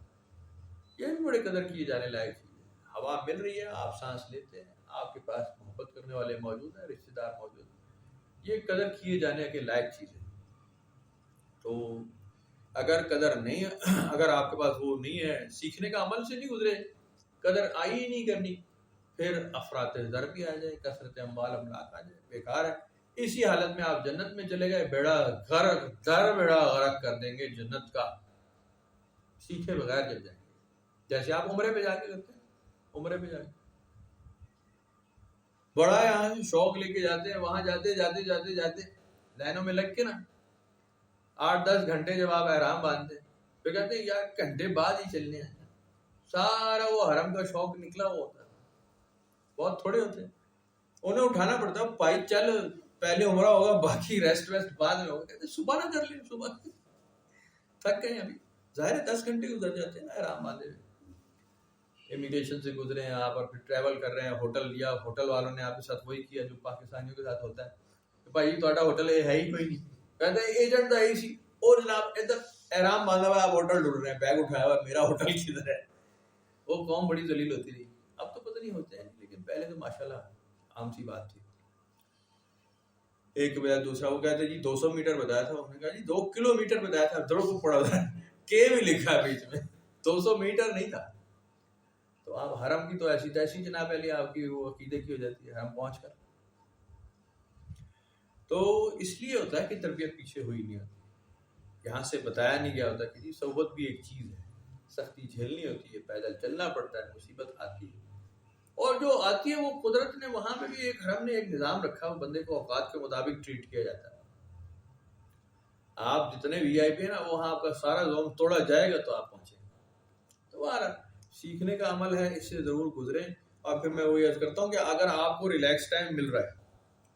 یہ بھی بڑے قدر کیے جانے لائق چیز ہے. ہوا مل رہی ہے، آپ سانس لیتے ہیں، آپ کے پاس محبت کرنے والے موجود ہیں، رشتے دار موجود ہیں، یہ قدر کیے جانے کے لائق چیز ہے. تو اگر قدر نہیں، اگر آپ کے پاس وہ نہیں ہے، سیکھنے کا عمل سے نہیں گزرے، قدر آئی ہی نہیں کرنی، پھر افراط زر بھی آ جائے، کثرت اموال املاک آ جائے، بیکار ہے. اسی حالت میں آپ جنت میں چلے گئے، بیڑا غرق کر دیں گے جنت کا، سیکھے بغیر چل جائیں گے. جیسے آپ عمرے پہ جا کے کرتے ہیں، عمرے پہ جا کے بڑا یہاں سے شوق لے کے جاتے ہیں، وہاں جاتے لائنوں میں لگ کے نا 8-10 گھنٹے جب آپ احرام باندھتے ہیں، پھر کہتے ہیں یار گھنٹے بعد ہی چلنے ہیں. سارا وہ حرم کا شوق نکلا ہوا ہوتا ہے، بہت تھوڑے ہوتے ہیں، انہیں اٹھانا پڑتا ہے. پائی چل پہلے عمرہ ہوگا، باقی ریسٹ بعد میں ہوگا. کہتے ہیں صبح نہ کر لیں، صبح تھک گئے. ابھی ظاہر ہے 10 گھنٹے گزر جاتے ہیں نا احرام باندھے ہوئے، امیگریشن سے گزرے ہیں آپ، اور پھر ٹریول کر رہے ہیں، ہوٹل لیا، ہوٹل والوں نے آپ کے ساتھ وہی کیا جو پاکستانیوں کے ساتھ ہوتا ہے کہ بھائی تھوڑا ہوٹل ہے ہی کوئی نہیں. کہتے ہیں ایجنٹ ہے سی، اور جناب ادھر احرام باندھا ہوا آپ ہوٹل ڈھونڈ رہے ہیں، بیگ اٹھایا ہوا میرا ہوٹل کدھر ہے. وہ قوم بڑی ذلیل ہوتی رہی. اب تو پتہ نہیں ہوتے ہیں، لیکن پہلے تو ماشاءاللہ عام سی بات تھی. ایک بجا دوسرا وہ کہتے جی 200 میٹر بتایا تھا, انہوں نے کہا جی 2 کلومیٹر بتایا تھا, دوڑ کو پڑا تھا کے بھی لکھا ہے بیچ میں, 200 میٹر نہیں تھا. تو آپ حرم کی تو ایسی تیسی جناب علی آپ کی وہ عقیدے کی ہو جاتی ہے حرم پہنچ کر. تو اس لیے ہوتا ہے کہ تربیت پیچھے ہوئی نہیں ہوتی, یہاں سے بتایا نہیں گیا ہوتا کہ جی صحبت بھی ایک چیز ہے, سختی جھیلنی ہوتی ہے, پیدل چلنا پڑتا ہے, مصیبت آتی ہے, اور جو آتی ہے وہ قدرت نے وہاں پہ بھی ایک حرم نے ایک نظام رکھا, وہ بندے کو اوقات کے مطابق ٹریٹ کیا جاتا ہے. آپ جتنے وی آئی پی ہیں نا وہاں آپ کا سارا زوم توڑا جائے گا تو آپ پہنچیں گے. تو بہرحال سیکھنے کا عمل ہے, اس سے ضرور گزریں. اور پھر میں وہی عرض کرتا ہوں کہ اگر آپ کو ریلیکس ٹائم مل رہا ہے,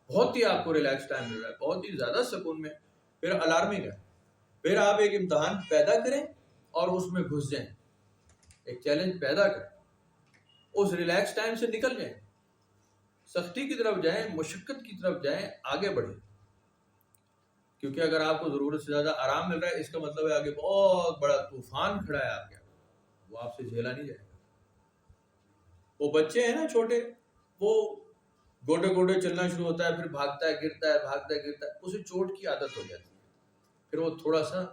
بہت ہی آپ کو ریلیکس ٹائم مل رہا ہے, بہت ہی زیادہ سکون میں, پھر الارمنگ ہے, پھر آپ ایک امتحان پیدا کریں اور اس میں گھس جائیں, ایک چیلنج پیدا کریں, اس ریلیکس ٹائم سے نکل جائیں, سختی کی طرف جائیں, مشقت کی طرف جائیں, آگے بڑھیں. کیونکہ اگر آپ کو ضرورت سے زیادہ آرام مل رہا ہے اس کا مطلب ہے آگے بہت بڑا طوفان کھڑا ہے آپ کے, وہ آپ سے جھیلا نہیں جائے گا. وہ بچے ہیں نا چھوٹے, وہ گوڈے گوڈے چلنا شروع ہوتا ہے, پھر بھاگتا ہے گرتا ہے, بھاگتا ہے گرتا ہے, اسے چوٹ کی عادت ہو جاتی ہے, پھر وہ تھوڑا سا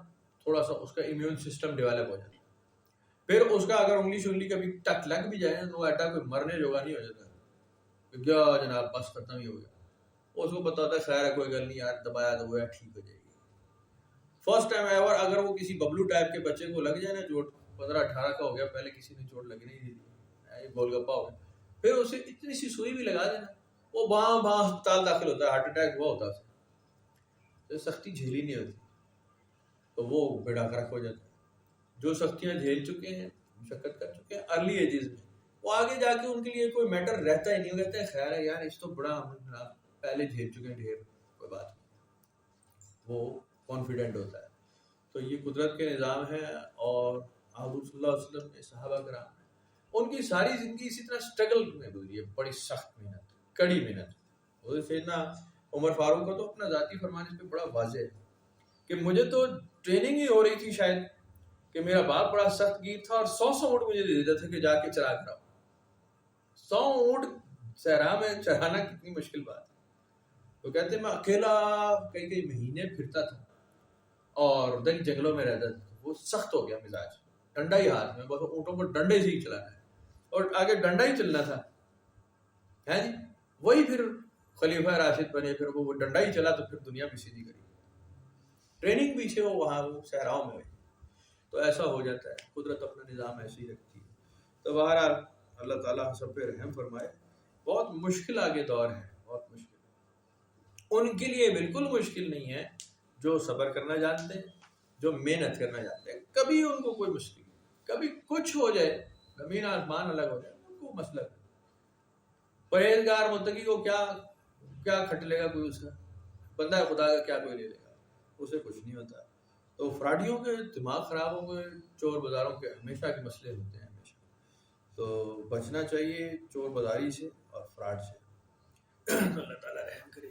اس کا امیون سسٹم ڈیولپ ہو جاتا ہے. پھر اس کا اگر انگلی شنگلی کبھی ٹک لگ بھی جائے تو ایٹا کوئی مرنے جوگا نہیں ہو جاتا کہ کیا جناب بس ختم ہی ہو گیا. اس کو پتا ہوتا ہے خیر ہے کوئی گل نہیں یار, دبایا تو وہ ٹھیک ہو جائے گی. فرسٹ ٹائم ایور اگر وہ کسی ببلو ٹائپ کے بچے کو لگ جائے نا چوٹ, 15-18 کا ہو گیا, پہلے کسی نے چوٹ لگی نہیں تھی, گول گپا ہو گیا, پھر اسے اتنی سی سوئی بھی لگا دینا, وہ باں ہسپتال داخل ہوتا ہے, ہارٹ اٹیک ہوا ہوتا ہے اسے. سختی جھیلی نہیں ہوتی تو وہ بیڑا غرق ہو جاتا ہے. جو سختیاں جھیل چکے ہیں, مشقت کر چکے ہیں ارلی ایجز میں, وہ آگے جا کے ان کے لیے کوئی میٹر رہتا ہی نہیں, وہ کہتے ہیں خیر ہے یار اس تو بڑا ہم پہلے جھیل چکے ہیں ڈھیر, کوئی بات نہیں, وہ کانفیڈنٹ ہوتا ہے. تو یہ قدرت کے نظام ہے. اور حضور صلی اللہ علیہ وسلم نے, صحابہ کرام نے, ان کی ساری زندگی اسی طرح اسٹرگل میں گزری ہے, بڑی سخت محنت, کڑی محنت. اور سیدنا عمر فاروق کا تو اپنا ذاتی فرمان اس پہ بڑا واضح ہے کہ مجھے تو ٹریننگ ہی ہو رہی تھی شاید کہ میرا باپ بڑا سخت گیر تھا اور 100 اونٹ مجھے دے دیتا تھا کہ جا کے چرا کراؤ. 100 اونٹ صحرا میں چرانا کتنی مشکل بات ہے. تو کہتے ہیں میں اکیلا کئی مہینے پھرتا تھا اور ادھر ہی جنگلوں میں رہتا تھا. وہ سخت ہو گیا مزاج, ڈنڈا ہی ہاتھ میں, بس اونٹوں کو ڈنڈے سے ہی چلانا ہے, اور آگے ڈنڈا ہی چلنا تھا ہے جی. وہی پھر خلیفہ راشد بنے, پھر وہ ڈنڈا ہی چلا تو پھر دنیا بھی سیدھی کری. ٹریننگ پیچھے وہ وہاں وہ صحراؤں میں ہوئی. تو ایسا ہو جاتا ہے, قدرت اپنا نظام ایسے ہی رکھتی ہے. تو بہرحال اللہ تعالیٰ سب پہ رحم فرمائے. بہت مشکل آگے دور ہے, بہت مشکل. ان کے لیے بالکل مشکل نہیں ہے جو صبر کرنا جانتے ہیں, جو محنت کرنا جانتے ہیں. کبھی ان کو کوئی مشکل نہیں, کبھی کچھ ہو جائے, زمین آسمان الگ ہو جائے, ان کو مسئلہ نہیں. پرہیزگار متقی کو کیا کھٹ لے گا کوئی, اس کا بندہ خدا کا کیا کوئی لے لے گا, اسے کچھ نہیں ہوتا. تو فراڈیوں کے دماغ خراب ہو گئے, چور بازاروں کے ہمیشہ کے مسئلے ہوتے ہیں ہمیشہ. تو بچنا چاہیے چور بازاری سے اور فراڈ سے. اللہ تعالیٰ رحم کرے.